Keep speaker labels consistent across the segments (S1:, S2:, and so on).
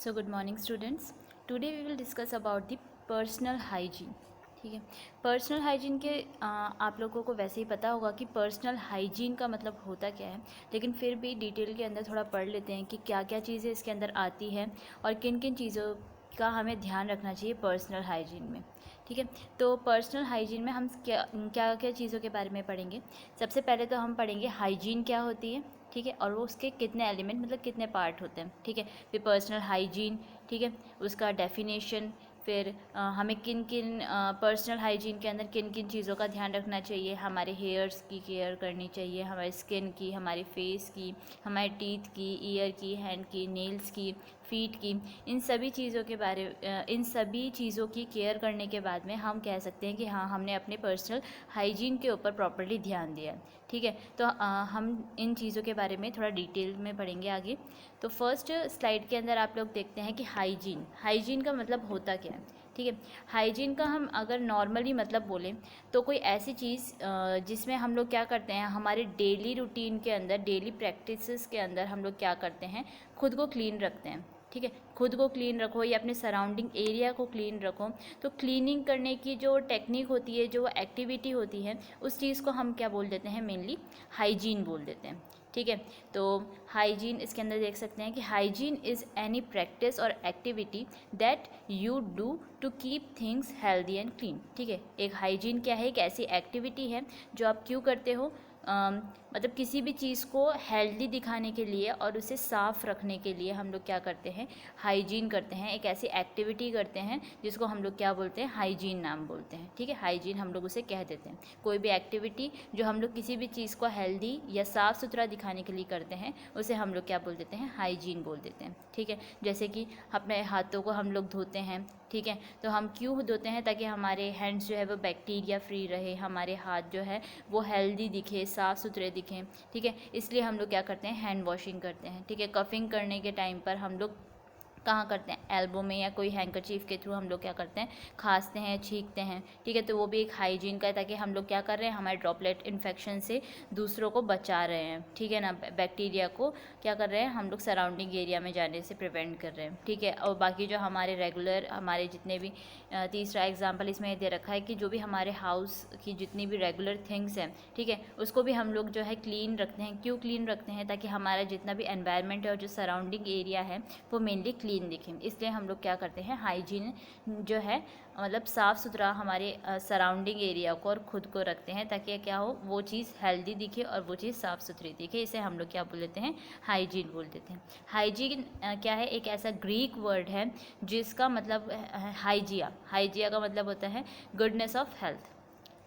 S1: So good morning students. Today we will discuss about the personal hygiene. ठीक है, personal hygiene के आप लोगों को वैसे ही पता होगा कि पर्सनल हाइजीन का मतलब होता क्या है, लेकिन फिर भी डिटेल के अंदर थोड़ा पढ़ लेते हैं कि क्या क्या चीज़ें इसके अंदर आती है और किन किन चीज़ों का हमें ध्यान रखना चाहिए पर्सनल हाइजीन में। ठीक है, तो पर्सनल हाइजीन में हम क्या क्या क्या चीज़ों के बारे में पढ़ेंगे। सबसे पहले तो हम पढ़ेंगे हाइजीन क्या होती है, ठीक है, और वो उसके कितने एलिमेंट मतलब कितने पार्ट होते हैं। ठीक है, फिर पर्सनल हाइजीन, ठीक है, उसका डेफिनेशन, फिर हमें किन किन पर्सनल हाइजीन के अंदर किन किन चीज़ों का ध्यान रखना चाहिए। हमारे हेयर्स की केयर करनी चाहिए, हमारी स्किन की, हमारी फेस की, हमारे टीथ की, ईयर की, हैंड की, नेल्स की, फीट की, इन सभी चीज़ों की केयर करने के बाद में हम कह सकते हैं कि हाँ, हमने अपने पर्सनल हाइजीन के ऊपर प्रॉपर्ली ध्यान दिया। ठीक है, तो हम इन चीज़ों के बारे में थोड़ा डिटेल में पढ़ेंगे आगे। तो फर्स्ट स्लाइड के अंदर आप लोग देखते हैं कि हाइजीन का मतलब होता क्या है। ठीक है, हाइजीन का हम अगर नॉर्मली मतलब बोलें तो कोई ऐसी चीज़ जिसमें हम लोग क्या करते हैं, हमारे डेली रूटीन के अंदर, डेली प्रैक्टिसेस के अंदर हम लोग क्या करते हैं, खुद को क्लीन रखते हैं। ठीक है, खुद को क्लीन रखो या अपने सराउंडिंग एरिया को क्लीन रखो। तो क्लीनिंग करने की जो टेक्निक होती है, जो एक्टिविटी होती है, उस चीज़ को हम क्या बोल देते हैं, मेनली हाइजीन बोल देते हैं। ठीक है, तो हाइजीन इसके अंदर देख सकते हैं कि हाइजीन इज़ एनी प्रैक्टिस और activity that you do to keep things healthy and clean. ठीक है, एक हाइजीन क्या है, एक ऐसी एक्टिविटी है जो आप क्यों करते हो, मतलब किसी भी चीज़ को हेल्दी दिखाने के लिए और उसे साफ़ रखने के लिए हम लोग क्या करते हैं, हाइजीन करते हैं। एक ऐसी एक्टिविटी करते हैं जिसको हम लोग क्या बोलते हैं, हाइजीन नाम बोलते हैं। ठीक है, हाइजीन हम लोग उसे कह देते हैं। कोई भी एक्टिविटी जो हम लोग किसी भी चीज़ को हेल्दी या साफ़ सुथरा दिखाने के लिए करते हैं, उसे हम लोग क्या बोल देते हैं, हाइजीन बोल देते हैं। ठीक है, जैसे कि अपने हाथों को हम लोग धोते हैं। ठीक है, तो हम क्यों धोते हैं, ताकि हमारे हैंड्स जो है वो बैक्टीरिया फ्री रहे, हमारे हाथ जो है वो हेल्दी दिखे, साफ़ सुथरे दिखें। ठीक है, इसलिए हम लोग क्या करते हैं, हैंड वॉशिंग करते हैं। ठीक है, कफिंग करने के टाइम पर हम लोग कहाँ करते हैं, एल्बो में या कोई हैंकरचीफ के थ्रू हम लोग क्या करते हैं, खांसते हैं, छींकते हैं। ठीक है, तो वो भी एक हाइजीन का है, ताकि हम लोग क्या कर रहे हैं, हमारे ड्रॉपलेट इन्फेक्शन से दूसरों को बचा रहे हैं। ठीक है ना, बैक्टीरिया को क्या कर रहे हैं, हम लोग सराउंडिंग एरिया में जाने से प्रिवेंट कर रहे हैं। ठीक है, और बाकी जो हमारे रेगुलर, हमारे जितने भी तीसरा एग्जाम्पल इसमें दे रखा है कि जो भी हमारे हाउस की जितनी भी रेगुलर थिंग्स हैं, ठीक है, उसको भी हम लोग जो है क्लीन रखते हैं। क्यों क्लीन रखते हैं, ताकि हमारा जितना भी एनवायरनमेंट है और जो सराउंडिंग एरिया है वो मेनली क्लीन दिखें। इसलिए हम लोग क्या करते हैं, हाइजीन जो है मतलब साफ़ सुथरा हमारे सराउंडिंग एरिया को और ख़ुद को रखते हैं, ताकि क्या हो, वो चीज़ हेल्दी दिखे और वो चीज़ साफ़ सुथरी दिखे। इसे हम लोग क्या बोल देते हैं, हाइजीन बोल देते हैं। हाइजीन क्या है, एक ऐसा ग्रीक वर्ड है जिसका मतलब हाइजिया। हाइजिया का मतलब होता है गुडनेस ऑफ हेल्थ।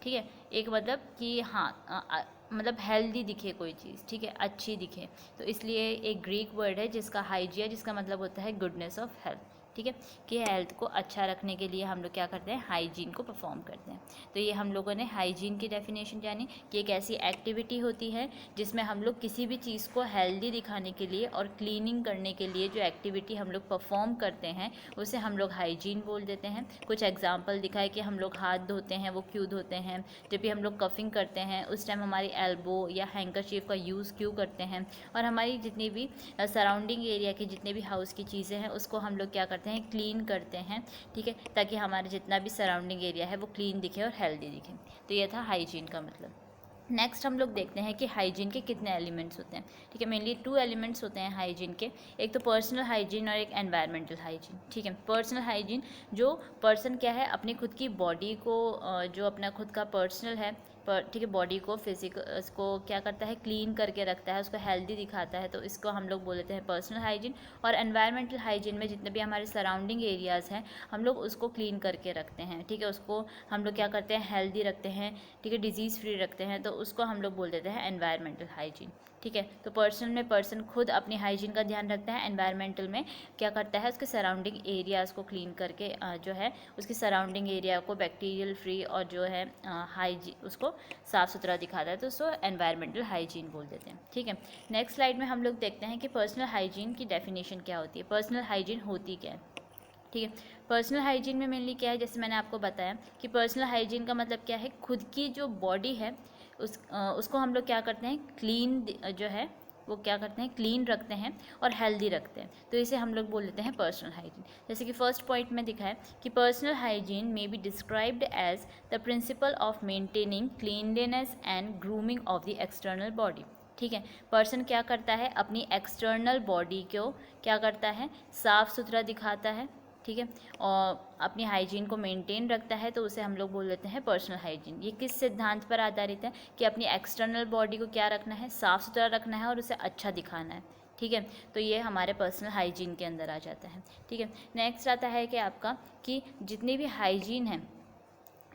S1: ठीक है, एक मतलब कि हाँ, मतलब हेल्दी दिखे कोई चीज़, ठीक है, अच्छी दिखे। तो इसलिए एक ग्रीक वर्ड है जिसका हाइजिया, जिसका मतलब होता है गुडनेस ऑफ हेल्थ। ठीक है, कि हेल्थ को अच्छा रखने के लिए हम लोग क्या करते हैं, हाइजीन को परफॉर्म करते हैं। तो ये हम लोगों ने हाइजीन की डेफिनेशन जानी कि एक ऐसी एक्टिविटी होती है जिसमें हम लोग किसी भी चीज़ को हेल्दी दिखाने के लिए और क्लीनिंग करने के लिए जो एक्टिविटी हम लोग परफॉर्म करते हैं, उसे हम लोग हाइजीन बोल देते हैं। कुछ एग्जाम्पल दिखा है कि हम लोग हाथ धोते हैं, वो क्यों धोते हैं, जब भी हम लोग कफिंग करते हैं उस टाइम हमारी एल्बो या हैंकरचीफ का यूज़ क्यों करते हैं, और हमारी जितनी भी सराउंडिंग एरिया की जितने भी हाउस की चीज़ें हैं उसको हम लोग क्या करते हैं, क्लीन करते हैं। ठीक है, ताकि हमारा जितना भी सराउंडिंग एरिया है वो क्लीन दिखे और हेल्दी दिखे। तो ये था हाइजीन का मतलब। नेक्स्ट हम लोग देखते हैं कि हाइजीन के कितने एलिमेंट्स होते हैं। ठीक है, मेनली 2 एलिमेंट्स होते हैं हाइजीन के, एक तो पर्सनल हाइजीन और एक एनवायरमेंटल हाइजीन। ठीक है, पर्सनल हाइजीन जो पर्सन क्या है, अपनी खुद की बॉडी को जो अपना खुद का पर्सनल है, ठीक है, बॉडी को फिजिकल को क्या करता है, क्लीन करके रखता है, उसको हेल्दी दिखाता है, तो इसको हम लोग बोल देते हैं पर्सनल हाइजीन। और एनवायरमेंटल हाइजीन में जितने भी हमारे सराउंडिंग एरियाज़ हैं हम लोग उसको क्लीन करके रखते हैं। ठीक है, उसको हम लोग क्या करते हैं, हेल्दी रखते हैं। ठीक है, डिजीज़ फ्री रखते हैं, तो उसको हम लोग बोल देते हैं एनवायरमेंटल हाइजीन। ठीक है, तो पर्सनल में पर्सन खुद अपनी हाइजीन का ध्यान रखता है, एनवायरमेंटल में क्या करता है, उसके सराउंडिंग एरियाज़ को क्लीन करके जो है उसके सराउंडिंग एरिया को बैक्टीरियल फ्री और जो है हाइजीन उसको साफ़ सुथरा दिखाता है, तो उसको एनवायरमेंटल हाइजीन बोल देते हैं। ठीक है, नेक्स्ट स्लाइड में हम लोग देखते हैं कि पर्सनल हाइजीन की डेफिनेशन क्या होती है, पर्सनल हाइजीन होती क्या है। ठीक है, पर्सनल हाइजीन में मेनली क्या है, जैसे मैंने आपको बताया कि पर्सनल हाइजीन का मतलब क्या है, खुद की जो बॉडी है उसको हम लोग क्या करते हैं, क्लीन जो है वो क्या करते हैं, क्लीन रखते हैं और हेल्दी रखते हैं। तो इसे हम लोग बोल लेते हैं पर्सनल हाइजीन। जैसे कि फर्स्ट पॉइंट में दिखा है कि personal hygiene may be described as the principle of maintaining cleanliness and grooming of the external body. ठीक है, पर्सन क्या करता है, अपनी एक्सटर्नल बॉडी को क्या करता है, साफ सुथरा दिखाता है। ठीक है, और अपनी हाइजीन को मेंटेन रखता है, तो उसे हम लोग बोल देते हैं पर्सनल हाइजीन। ये किस सिद्धांत पर आधारित है कि अपनी एक्सटर्नल बॉडी को क्या रखना है, साफ़ सुथरा रखना है और उसे अच्छा दिखाना है। ठीक है, तो ये हमारे पर्सनल हाइजीन के अंदर आ जाता है। ठीक है, नेक्स्ट आता है कि आपका कि जितनी भी हाइजीन है,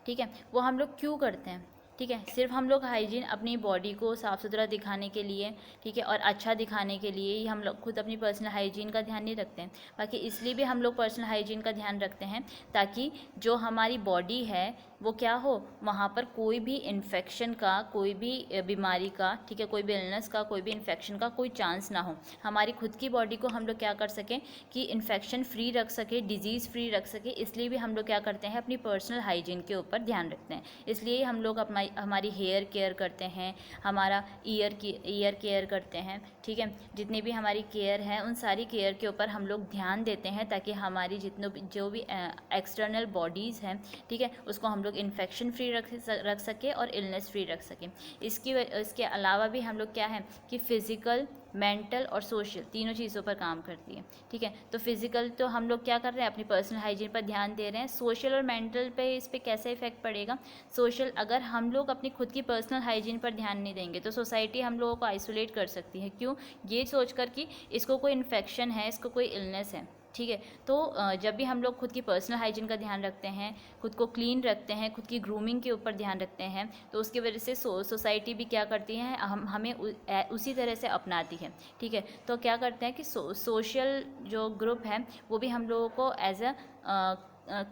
S1: ठीक है, वो हम लोग क्यों करते हैं। ठीक है, सिर्फ हम लोग हाइजीन अपनी बॉडी को साफ़ सुथरा दिखाने के लिए, ठीक है, और अच्छा दिखाने के लिए ही हम लोग खुद अपनी पर्सनल हाइजीन का ध्यान नहीं रखते हैं। बाकी इसलिए भी हम लोग पर्सनल हाइजीन का ध्यान रखते हैं ताकि जो हमारी बॉडी है वो क्या हो, वहाँ पर कोई भी इन्फेक्शन का, कोई भी बीमारी का, ठीक है, कोई भी इलनेस का, कोई भी इन्फेक्शन का कोई चांस ना हो। हमारी खुद की बॉडी को हम लोग क्या कर सकें कि इन्फेक्शन फ्री रख सके, डिजीज़ फ्री रख सके। इसलिए भी हम लोग क्या करते हैं, अपनी पर्सनल हाइजीन के ऊपर ध्यान रखते हैं। इसलिए हम लोग हमारी हेयर केयर करते हैं, हमारा ईयर केयर करते हैं। ठीक है, जितनी भी हमारी केयर है उन सारी केयर के ऊपर हम लोग ध्यान देते हैं ताकि हमारी जो भी एक्सटर्नल बॉडीज़ हैं, ठीक है, उसको हम लोग इन्फेक्शन फ्री रख सके और इलनेस फ्री रख सके। इसके अलावा भी हम लोग क्या है कि फ़िज़िकल, मेंटल और सोशल तीनों चीज़ों पर काम करती है। ठीक है, तो फिज़िकल तो हम लोग क्या कर रहे हैं, अपनी पर्सनल हाइजीन पर ध्यान दे रहे हैं। सोशल और मेंटल पे इस पर कैसे इफेक्ट पड़ेगा। सोशल, अगर हम लोग अपनी खुद की पर्सनल हाइजीन पर ध्यान नहीं देंगे तो सोसाइटी हम लोगों को आइसोलेट कर सकती है। क्यों, ये सोचकर कि इसको कोई इन्फेक्शन है, इसको कोई इलनेस है। ठीक है, तो जब भी हम लोग खुद की पर्सनल हाइजीन का ध्यान रखते हैं, खुद को क्लीन रखते हैं, खुद की ग्रूमिंग के ऊपर ध्यान रखते हैं, तो उसकी वजह से सोसाइटी भी क्या करती है, हमें उसी तरह से अपनाती है। ठीक है, तो क्या करते हैं कि सोशल जो ग्रुप है वो भी हम लोगों को एज अ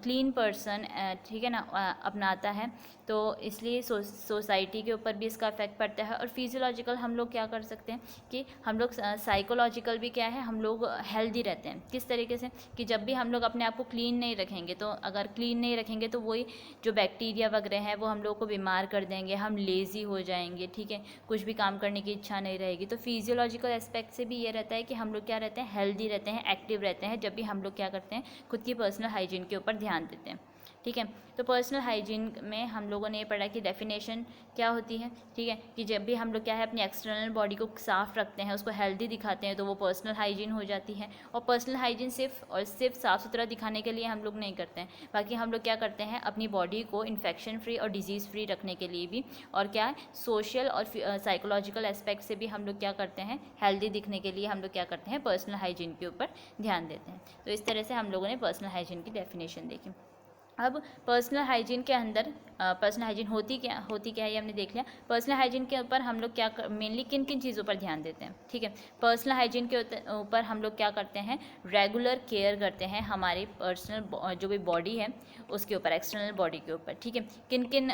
S1: क्लीन पर्सन, ठीक है ना, अपनाता है। तो इसलिए सोसाइटी के ऊपर भी इसका इफेक्ट पड़ता है। और फिजियोलॉजिकल हम लोग क्या कर सकते हैं कि हम लोग साइकोलॉजिकल भी क्या है, हम लोग हेल्दी रहते हैं। किस तरीके से कि जब भी हम लोग अपने आप को क्लीन नहीं रखेंगे, तो अगर क्लीन नहीं रखेंगे तो वही जो बैक्टीरिया वगैरह हैं वो हम लोग को बीमार कर देंगे, हम लेज़ी हो जाएंगे। ठीक है, कुछ भी काम करने की इच्छा नहीं रहेगी। तो फिजियोलॉजिकल एस्पेक्ट से भी ये रहता है कि हम लोग क्या रहते हैं, हेल्दी रहते हैं, एक्टिव रहते हैं, जब भी हम लोग क्या करते हैं, खुद की पर्सनल हाइजीन के ऊपर ध्यान देते हैं। ठीक है, तो पर्सनल हाइजीन में हम लोगों ने ये पढ़ा कि डेफिनेशन क्या होती है। ठीक है, कि जब भी हम लोग क्या है अपनी एक्सटर्नल बॉडी को साफ़ रखते हैं, उसको हेल्दी दिखाते हैं, तो वो पर्सनल हाइजीन हो जाती है। और पर्सनल हाइजीन सिर्फ साफ़ सुथरा दिखाने के लिए हम लोग नहीं करते हैं, बाकी हम लोग क्या करते हैं, अपनी बॉडी को इन्फेक्शन फ्री और डिजीज़ फ्री रखने के लिए भी, और क्या है, सोशल और साइकोलॉजिकल एस्पेक्ट से भी हम लोग क्या करते हैं, हेल्दी दिखने के लिए हम लोग क्या करते हैं, पर्सनल हाइजीन के ऊपर ध्यान देते हैं। तो इस तरह से हम लोगों ने पर्सनल हाइजीन की डेफिनेशन देखी। अब पर्सनल हाइजीन के अंदर पर्सनल हाइजीन होती क्या है, ये हमने देख लिया। पर्सनल हाइजीन के ऊपर हम लोग क्या मेनली किन किन चीज़ों पर ध्यान देते हैं। ठीक है, पर्सनल हाइजीन के ऊपर हम लोग क्या करते हैं, रेगुलर केयर करते हैं हमारी पर्सनल जो भी बॉडी है उसके ऊपर, एक्सटर्नल बॉडी के ऊपर। ठीक है, किन किन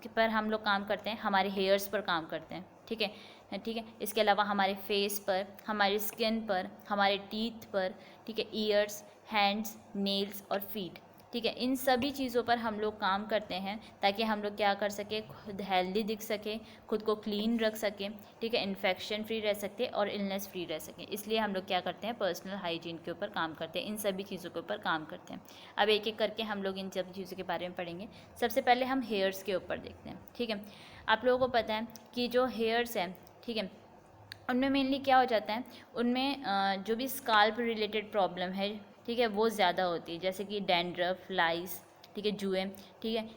S1: पर हम लोग काम करते हैं, हमारे हेयर्स पर काम करते हैं। ठीक है, इसके अलावा हमारे फेस पर, हमारी स्किन पर, हमारे टीथ पर, ठीक है, ईयर्स, हैंड्स, नेल्स और फीट। ठीक है, इन सभी चीज़ों पर हम लोग काम करते हैं ताकि हम लोग क्या कर सके, खुद हेल्दी दिख सके, खुद को क्लीन रख सके। ठीक है, इन्फेक्शन फ्री रह सकते और इलनेस फ्री रह सके। इसलिए हम लोग क्या करते हैं, पर्सनल हाइजीन के ऊपर काम करते हैं, इन सभी चीज़ों के ऊपर काम करते हैं। अब एक एक करके हम लोग इन सब चीज़ों के बारे में पढ़ेंगे। सबसे पहले हम हेयर्स के ऊपर देखते हैं। ठीक है, आप लोगों को पता है कि जो हेयर्स हैं, ठीक है, उनमें मेनली क्या हो जाता है, उनमें जो भी स्काल्प रिलेटेड प्रॉब्लम है, ठीक है, वो ज़्यादा होती है। जैसे कि डैंड्रफ, लाइस, ठीक है, जुए, ठीक है,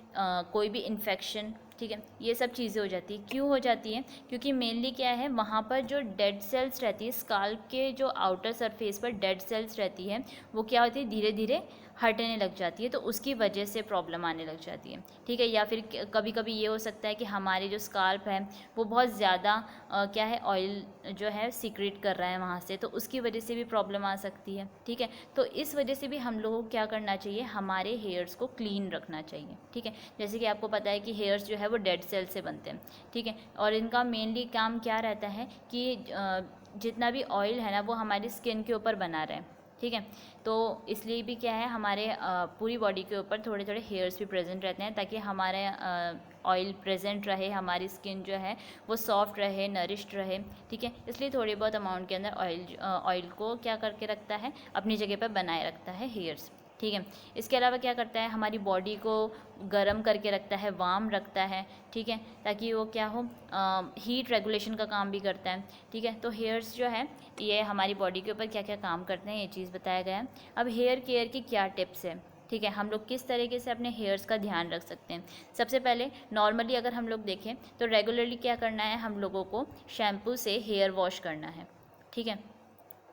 S1: कोई भी इन्फेक्शन, ठीक है, ये सब चीज़ें हो जाती है। क्यों हो जाती है, क्योंकि मेनली क्या है, वहाँ पर जो डेड सेल्स रहती है, स्काल्प के जो आउटर सरफेस पर डेड सेल्स रहती है, वो क्या होती है, धीरे धीरे हटने लग जाती है, तो उसकी वजह से प्रॉब्लम आने लग जाती है। ठीक है, या फिर कभी कभी ये हो सकता है कि हमारे जो स्काल्प है वो बहुत ज़्यादा क्या है, ऑयल जो है सीक्रेट कर रहा है वहाँ से, तो उसकी वजह से भी प्रॉब्लम आ सकती है। ठीक है, तो इस वजह से भी हम लोगों को क्या करना चाहिए, हमारे हेयर्स को क्लीन रखना चाहिए। ठीक है, जैसे कि आपको पता है कि हेयर्स जो है वो डेड सेल से बनते हैं। ठीक है, और इनका मेनली काम क्या रहता है कि जितना भी ऑयल है ना वो हमारी स्किन के ऊपर बना रहे हैं। ठीक है। तो इसलिए भी क्या है, हमारे पूरी बॉडी के ऊपर थोड़े थोड़े हेयर्स भी प्रेजेंट रहते हैं, ताकि हमारे ऑयल प्रेजेंट रहे, हमारी स्किन जो है वो सॉफ्ट रहे, नरिश्ड रहे, ठीक है। इसलिए थोड़ी बहुत अमाउंट के अंदर ऑयल को क्या करके रखता है, अपनी जगह पर बनाए रखता है हेयर्स, ठीक है। इसके अलावा क्या करता है, हमारी बॉडी को गर्म करके रखता है, वार्म रखता है, ठीक है, ताकि वो क्या हो, हीट रेगुलेशन का काम भी करता है, ठीक है। तो हेयर्स जो है ये हमारी बॉडी के ऊपर क्या क्या काम करते हैं, ये चीज़ बताया गया है। अब हेयर केयर की क्या टिप्स है, ठीक है, हम लोग किस तरीके से अपने हेयर्स का ध्यान रख सकते हैं। सबसे पहले नॉर्मली अगर हम लोग देखें तो रेगुलरली क्या करना है, हम लोगों को शैम्पू से हेयर वॉश करना है, ठीक है।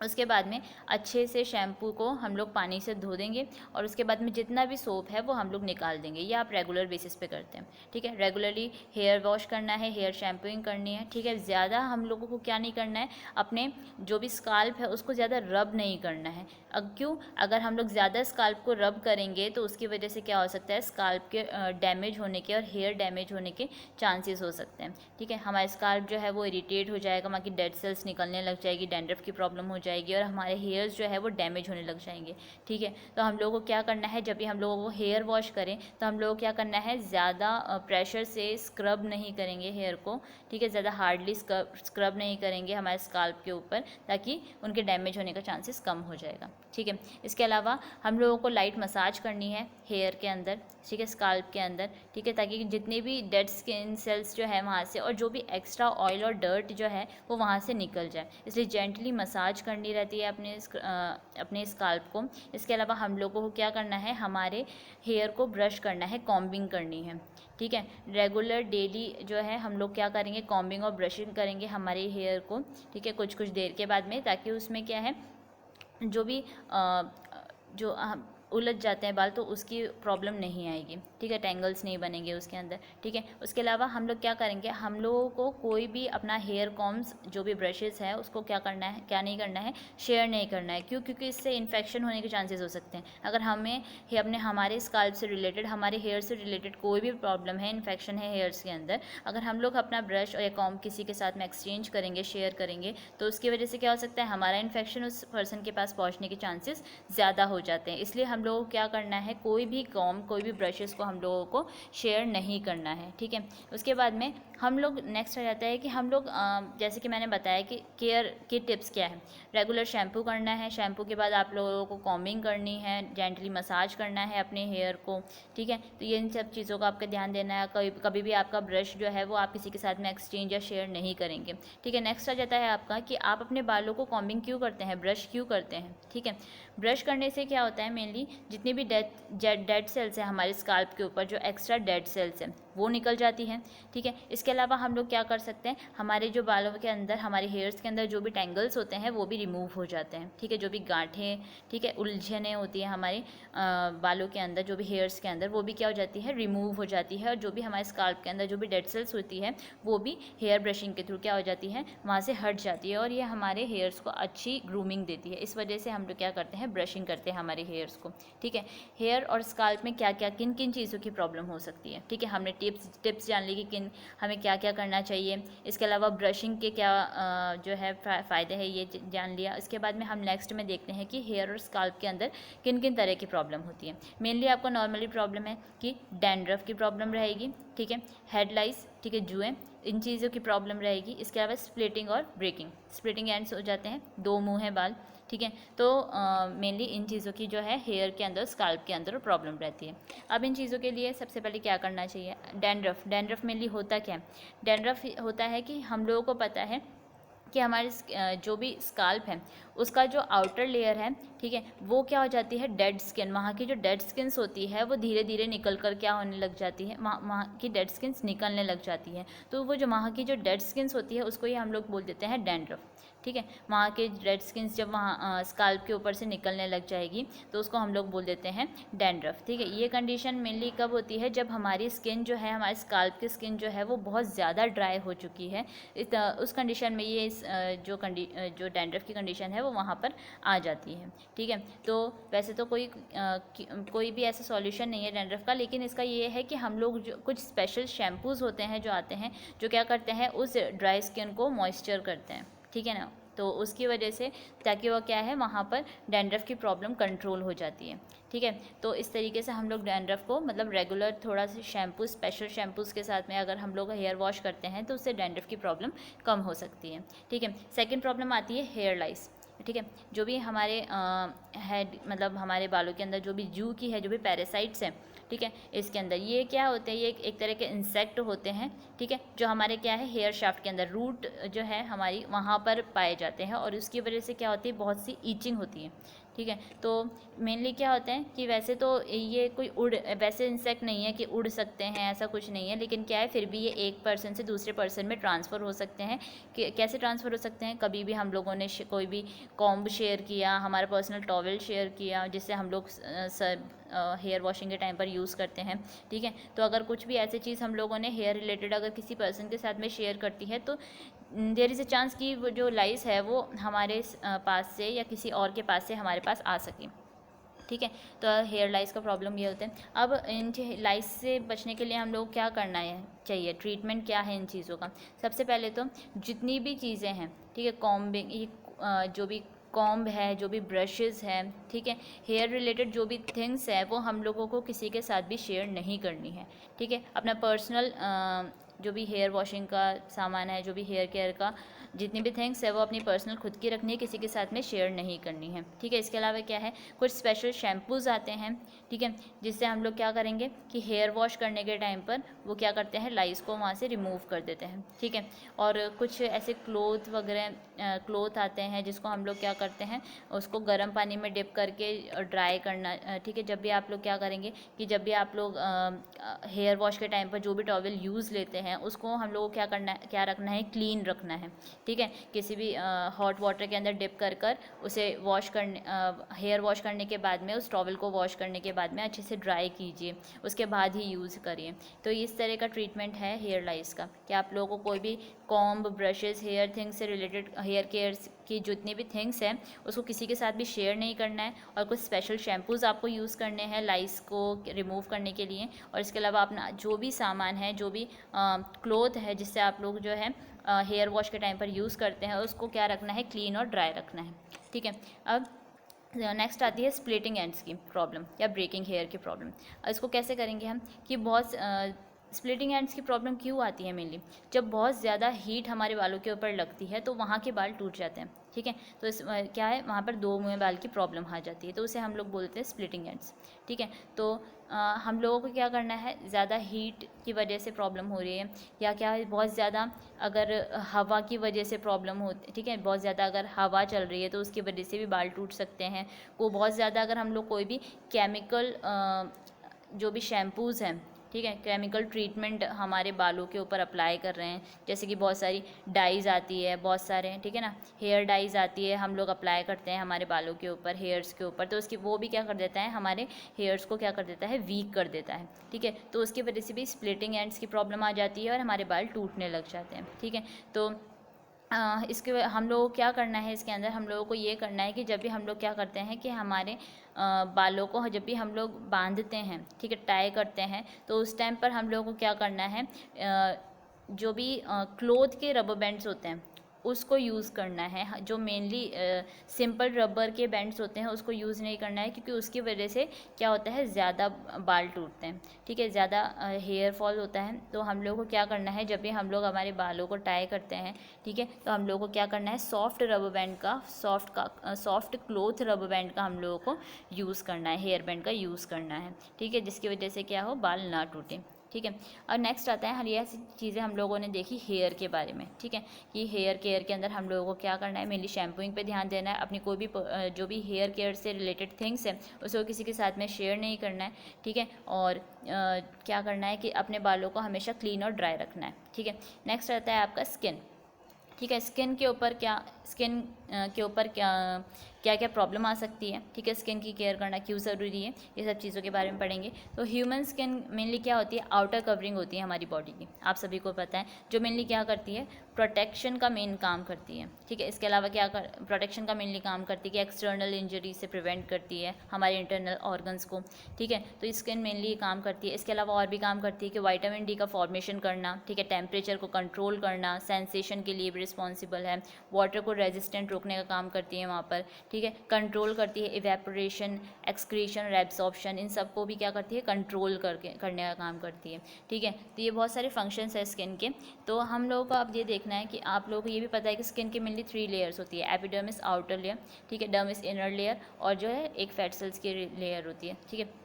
S1: उसके बाद में अच्छे से शैम्पू को हम लोग पानी से धो देंगे, और उसके बाद में जितना भी सोप है वो हम लोग निकाल देंगे। ये आप रेगुलर बेसिस पे करते हैं, ठीक है। रेगुलरली हेयर वॉश करना है, हेयर शैम्पूइंग करनी है, ठीक है। ज़्यादा हम लोगों को क्या नहीं करना है, अपने जो भी स्काल्प है उसको ज़्यादा रब नहीं करना है। अब क्यों, अगर हम लोग ज़्यादा स्काल्प को रब करेंगे तो उसकी वजह से क्या हो सकता है, स्काल्प के डैमेज होने के और हेयर डैमेज होने के चांसेस हो सकते हैं, ठीक है। हमारा स्काल्प जो है वो इरिटेट हो जाएगा, वहाँ की डेड सेल्स निकलने लग जाएगी, डैंड्रफ की प्रॉब्लम हो जाएगी, और हमारे हेयर्स जो है वो डैमेज होने लग जाएंगे, ठीक है। तो हम लोगों को क्या करना है, जब भी हम लोगों को हेयर वॉश करें तो हम लोगों को क्या करना है, ज़्यादा प्रेशर से स्क्रब नहीं करेंगे हेयर को, ठीक है। ज़्यादा हार्डली स्क्रब नहीं करेंगे हमारे स्काल्प के ऊपर, ताकि उनके डैमेज होने का चांसेस कम हो जाएगा, ठीक है। इसके अलावा हम लोगों को लाइट मसाज करनी है हेयर के अंदर, ठीक है, स्काल्प के अंदर, ठीक है, ताकि जितने भी डेड स्किन सेल्स जो है वहाँ से, और जो भी एक्स्ट्रा ऑयल और डर्ट जो है वो वहाँ से निकल जाए, इसलिए जेंटली मसाज करनी रहती है अपने स्काल्प को। इसके अलावा हम लोगों को क्या करना है, हमारे हेयर को ब्रश करना है, कॉम्बिंग करनी है, ठीक है। रेगुलर डेली जो है हम लोग क्या करेंगे, कॉम्बिंग और ब्रशिंग करेंगे हमारे हेयर को, ठीक है, कुछ कुछ देर के बाद में, ताकि उसमें क्या है, जो भी जो उलझ जाते हैं बाल, तो उसकी प्रॉब्लम नहीं आएगी, ठीक है, टेंगल्स नहीं बनेंगे उसके अंदर, ठीक है। उसके अलावा हम लोग क्या करेंगे, हम लोगों को कोई भी अपना हेयर कॉम्स जो भी ब्रशेस है उसको क्या करना है, क्या नहीं करना है, शेयर नहीं करना है। क्यों, क्योंकि इससे इन्फेक्शन होने के चांसेस हो सकते हैं। अगर हमें हमारे स्काल्प से रिलेटेड, हमारे हेयर से रिलेटेड कोई भी प्रॉब्लम है, इन्फेक्शन है हेयर्स के अंदर, अगर हम लोग अपना ब्रश और कॉम्ब किसी के साथ में एक्सचेंज करेंगे, शेयर करेंगे, तो उसकी वजह से क्या हो सकता है, हमारा इन्फेक्शन उस पर्सन के पास पहुँचने के चांसेस ज़्यादा हो जाते हैं। इसलिए हम लोगों को क्या करना है, कोई भी कॉम्ब, कोई भी ब्रशेस को हम लोगों को शेयर नहीं करना है, ठीक है। उसके बाद में हम लोग नेक्स्ट आ जाता है कि हम लोग जैसे कि मैंने बताया कि केयर की टिप्स क्या है, रेगुलर शैम्पू करना है, शैम्पू के बाद आप लोगों को कॉम्बिंग करनी है, जेंटली मसाज करना है अपने हेयर को, ठीक है। तो ये इन सब चीज़ों का आपका ध्यान देना है। कभी भी आपका ब्रश जो है वो आप किसी के साथ में एक्सचेंज या शेयर नहीं करेंगे, ठीक है। नेक्स्ट आ जाता है आपका कि आप अपने बालों को कॉम्बिंग क्यों करते हैं, ब्रश क्यों करते हैं, ठीक है। ब्रश करने से क्या होता है, मेनली जितनी भी डेड सेल्स है हमारे स्काल्प के ऊपर, जो एक्स्ट्रा डेड सेल्स हैं वो निकल जाती हैं, ठीक है। इसके अलावा हम लोग क्या कर सकते हैं, हमारे जो बालों के अंदर, हमारे हेयर्स के अंदर जो भी टेंगल्स होते हैं वो भी रिमूव हो जाते हैं, ठीक है। जो भी गांठें, ठीक है, उलझनें होती हैं हमारे बालों के अंदर, जो भी हेयर्स के अंदर, वो भी क्या हो जाती है, रिमूव हो जाती है। और जो भी हमारे स्काल्प के अंदर जो भी डेड सेल्स होती है वो भी हेयर ब्रशिंग के थ्रू क्या हो जाती है, वहाँ से हट जाती है, और ये हमारे हेयर्स को अच्छी ग्रूमिंग देती है। इस वजह से हम लोग क्या करते हैं, ब्रशिंग करते हैं हमारे हेयर्स को, ठीक है। हेयर और स्काल्प में क्या क्या, किन किन चीज़ों की प्रॉब्लम हो सकती है, ठीक है। हमने टिप्स जान ली कि हमें क्या क्या करना चाहिए। इसके अलावा ब्रशिंग के क्या जो है फ़ायदे हैं, ये जान लिया। इसके बाद में हम नेक्स्ट में देखते हैं कि हेयर और स्काल्प के अंदर किन किन तरह की प्रॉब्लम होती है। मेनली आपको नॉर्मली प्रॉब्लम है कि डैंड्रफ की प्रॉब्लम रहेगी, ठीक है, हेड लाइस, ठीक है, जुएँ, इन चीज़ों की प्रॉब्लम रहेगी। इसके अलावा स्प्लिटिंग और ब्रेकिंग, स्प्लिटिंग एंड्स हो जाते हैं, दो मुँह हैं बाल, ठीक है। तो मेनली इन चीज़ों की जो है हेयर के अंदर, स्काल्प के अंदर प्रॉब्लम रहती है। अब इन चीज़ों के लिए सबसे पहले क्या करना चाहिए, डैंड्रफ मेनली होता क्या है, डैंड्रफ होता है कि हम लोगों को पता है कि हमारे जो भी स्काल्प है उसका जो आउटर लेयर है, ठीक है, वो क्या हो जाती है, डेड स्किन, वहाँ की जो डेड स्किन्स होती है वो धीरे धीरे निकल कर क्या होने लग जाती है, वहाँ की डेड स्किन्स निकलने लग जाती है। तो वो जो वहाँ की जो डेड स्किन्स होती है उसको ही हम लोग बोल देते हैं डैंड्रफ, ठीक है। वहाँ के डेड स्किन्स जब वहाँ स्काल्प के ऊपर से निकलने लग जाएगी तो उसको हम लोग बोल देते हैं डैंड्रफ, ठीक है। ये कंडीशन मेनली कब होती है, जब हमारी स्किन जो है, हमारे स्काल्प की स्किन जो है वो बहुत ज़्यादा ड्राई हो चुकी है, उस कंडीशन में ये जो डैंड्रफ की कंडीशन है वो वहाँ पर आ जाती है, ठीक है। तो वैसे तो कोई भी ऐसा सॉल्यूशन नहीं है डैंड्रफ का, लेकिन इसका ये है कि हम लोग जो कुछ स्पेशल शैम्पूज़ होते हैं जो आते हैं, जो क्या करते हैं, उस ड्राई स्किन को मॉइस्चर करते हैं, ठीक है ना, तो उसकी वजह से ताकि वो क्या है वहाँ पर डैंड्रफ की प्रॉब्लम कंट्रोल हो जाती है, ठीक है। तो इस तरीके से हम लोग डैंड्रफ को मतलब रेगुलर थोड़ा सा शैम्पू, स्पेशल शैम्पूज़ के साथ में अगर हम लोग हेयर वॉश करते हैं तो उससे डैंड्रफ की प्रॉब्लम कम हो सकती है, ठीक है। सेकेंड प्रॉब्लम आती है हेयर लाइस, ठीक है। जो भी हमारे हेड मतलब हमारे बालों के अंदर जो भी जू की है, जो भी पैरासाइट्स हैं, ठीक है, इसके अंदर ये क्या होते हैं, ये एक तरह के इंसेक्ट होते हैं, ठीक है, जो हमारे क्या है हेयर शाफ्ट के अंदर रूट जो है हमारी वहाँ पर पाए जाते हैं और उसकी वजह से क्या होती है बहुत सी ईचिंग होती है, ठीक है। तो मेनली क्या होता है कि वैसे तो ये कोई वैसे इंसेक्ट नहीं है कि उड़ सकते हैं, ऐसा कुछ नहीं है, लेकिन क्या है फिर भी ये एक पर्सन से दूसरे पर्सन में ट्रांसफ़र हो सकते हैं। कि कैसे ट्रांसफ़र हो सकते हैं, कभी भी हम लोगों ने कोई भी कॉम्ब शेयर किया, हमारा पर्सनल टॉवल शेयर किया जिससे हम लोग सब हेयर वॉशिंग के टाइम पर यूज़ करते हैं, ठीक है। तो अगर कुछ भी ऐसी चीज़ हम लोगों ने हेयर रिलेटेड अगर किसी पर्सन के साथ में शेयर करती है तो देयर इज़ अ चांस कि वो जो लाइस है वो हमारे पास से या किसी और के पास से हमारे पास आ सके, ठीक है। तो हेयर लाइस का प्रॉब्लम ये होता है। अब इन लाइस से बचने के लिए हम लोग क्या करना है चाहिए, ट्रीटमेंट क्या है इन चीज़ों का। सबसे पहले तो जितनी भी चीज़ें हैं, ठीक है, कॉम्बिंग, जो भी कॉम्ब है, जो भी ब्रशेज़ हैं, ठीक है, हेयर रिलेटेड जो भी थिंग्स है वो हम लोगों को किसी के साथ भी शेयर नहीं करनी है, ठीक है। अपना पर्सनल जो भी हेयर वॉशिंग का सामान है, जो भी हेयर केयर का जितनी भी थिंग्स है वो अपनी पर्सनल खुद की रखनी है, किसी के साथ में शेयर नहीं करनी है, ठीक है। इसके अलावा क्या है, कुछ स्पेशल शैम्पूज़ आते हैं, ठीक है, जिससे हम लोग क्या करेंगे कि हेयर वॉश करने के टाइम पर वो क्या करते हैं लाइस को वहाँ से रिमूव कर देते हैं, ठीक है। और कुछ ऐसे क्लोथ वगैरह क्लोथ आते हैं जिसको हम लोग क्या करते हैं उसको गर्म पानी में डिप करके ड्राई करना, ठीक है। जब भी आप लोग क्या करेंगे कि जब भी आप लोग हेयर वॉश के टाइम पर जो भी टॉवल यूज़ लेते हैं उसको हम लोग को क्या रखना है, क्लीन रखना है, ठीक है। किसी भी हॉट वाटर के अंदर डिप कर उसे वॉश करने हेयर वॉश करने के बाद में उस टॉवल को वॉश करने के बाद में अच्छे से ड्राई कीजिए, उसके बाद ही यूज़ करिए। तो इस तरह का ट्रीटमेंट है हेयर लाइस का कि आप लोगों को कोई भी कॉम्ब, ब्रशेज़, हेयर थिंग्स से रिलेटेड, हेयर केयर की जितनी भी थिंग्स हैं उसको किसी के साथ भी शेयर नहीं करना है। और कुछ स्पेशल शैम्पूज़ आपको यूज़ करने हैं लाइस को रिमूव करने के लिए। और इसके अलावा अपना जो भी सामान है, जो भी क्लोथ है जिससे आप लोग जो है हेयर वॉश के टाइम पर यूज़ करते हैं उसको क्या रखना है, क्लीन और ड्राई रखना है, ठीक है। अब नेक्स्ट आती है स्प्लिटिंग एंड्स की प्रॉब्लम या ब्रेकिंग हेयर की प्रॉब्लम। इसको कैसे करेंगे हम कि बहुत स्प्लिटिंग एंड्स की प्रॉब्लम क्यों आती है मेनली, जब बहुत ज़्यादा हीट हमारे बालों के ऊपर लगती है तो वहाँ के बाल टूट जाते हैं, ठीक है। तो इस क्या है वहाँ पर दो मुँह बाल की प्रॉब्लम आ जाती है, तो उसे हम लोग बोलते हैं स्प्लिटिंग एंड्स, ठीक है। तो हम लोगों को क्या करना है, ज़्यादा हीट की वजह से प्रॉब्लम हो रही है या क्या है बहुत ज़्यादा अगर हवा की वजह से प्रॉब्लम होती, ठीक है, बहुत ज़्यादा अगर हवा चल रही है तो उसकी वजह से भी बाल टूट सकते हैं। को बहुत ज़्यादा अगर हम लोग कोई भी केमिकल जो भी शैम्पूज़ हैं, ठीक है, केमिकल ट्रीटमेंट हमारे बालों के ऊपर अप्लाई कर रहे हैं, जैसे कि बहुत सारी डाइज़ आती है, बहुत सारे, ठीक है ना, हेयर डाइज़ आती है, हम लोग अप्लाई करते हैं हमारे बालों के ऊपर, हेयर्स के ऊपर, तो उसकी वो भी क्या कर देता है, हमारे हेयर्स को क्या कर देता है, वीक कर देता है, ठीक है। तो उसकी वजह से भी स्प्लिटिंग एंड्स की प्रॉब्लम आ जाती है और हमारे बाल टूटने लग जाते हैं, ठीक है। तो इसके हम लोगों को क्या करना है, इसके अंदर हम लोगों को ये करना है कि जब भी हम लोग क्या करते हैं कि हमारे बालों को जब भी हम लोग बांधते हैं, ठीक है, टाई करते हैं, तो उस टाइम पर हम लोगों को क्या करना है, जो भी क्लोथ के रबर बैंड्स होते हैं उसको यूज़ करना है। जो मेनली सिंपल रबर के बैंड्स होते हैं उसको यूज़ नहीं करना है, क्योंकि उसकी वजह से क्या होता है ज़्यादा बाल टूटते हैं, ठीक है, ज़्यादा हेयर फॉल होता है। तो हम लोग को क्या करना है, जब भी हम लोग हमारे बालों को टाई करते हैं, ठीक है, तो हम लोगों को क्या करना है, सॉफ्ट रबर बैंड का सॉफ्ट क्लोथ रबर बैंड का हम लोगों को यूज़ करना है, हेयर बैंड का यूज़ करना है, ठीक है, जिसकी वजह से क्या हो, बाल ना टूटें, ठीक है। और नेक्स्ट आता है, ये ऐसी चीज़ें हम लोगों ने देखी हेयर के बारे में, ठीक है, कि हेयर केयर के अंदर हम लोगों को क्या करना है, मेनली शैम्पूइंग पे ध्यान देना है। अपनी कोई भी जो भी हेयर केयर से रिलेटेड थिंग्स है उसको किसी के साथ में शेयर नहीं करना है, ठीक है। और क्या करना है कि अपने बालों को हमेशा क्लीन और ड्राई रखना है, ठीक है। नेक्स्ट आता है आपका स्किन, ठीक है। स्किन के ऊपर क्या क्या प्रॉब्लम आ सकती है, ठीक है, स्किन की केयर करना क्यों ज़रूरी है, ये सब चीज़ों के बारे में पढ़ेंगे। तो ह्यूमन स्किन मेनली क्या होती है, आउटर कवरिंग होती है हमारी बॉडी की, आप सभी को पता है, जो मेनली क्या करती है, प्रोटेक्शन का मेन काम करती है, ठीक है। इसके अलावा प्रोटेक्शन का मेनली काम करती है कि एक्सटर्नल इंजरी से प्रिवेंट करती है हमारे इंटरनल ऑर्गन्स को, ठीक है। तो स्किन मेनली काम करती है। इसके अलावा और भी काम करती है कि विटामिन डी का फॉर्मेशन करना, ठीक है, टेम्परेचर को कंट्रोल करना, सेंसेशन के लिए भी रिस्पॉन्सिबल है, वाटर को को रेजिस्टेंट रोकने का काम करती है वहाँ पर, ठीक है। कंट्रोल करती है इवेपोरेशन, एक्सक्रीशन और एब्जॉर्प्शन, इन सब को भी क्या करती है, कंट्रोल करने का काम करती है, ठीक है। तो ये बहुत सारे फंक्शंस है स्किन के। तो हम लोगों को अब ये देखना है कि आप लोगों को ये भी पता है कि स्किन की मेनली 3 लेयर्स होती है, एपिडर्मिस आउटर लेयर, ठीक है, डर्मिस इनर लेयर, और जो है एक फैट सेल्स की लेयर होती है, ठीक है।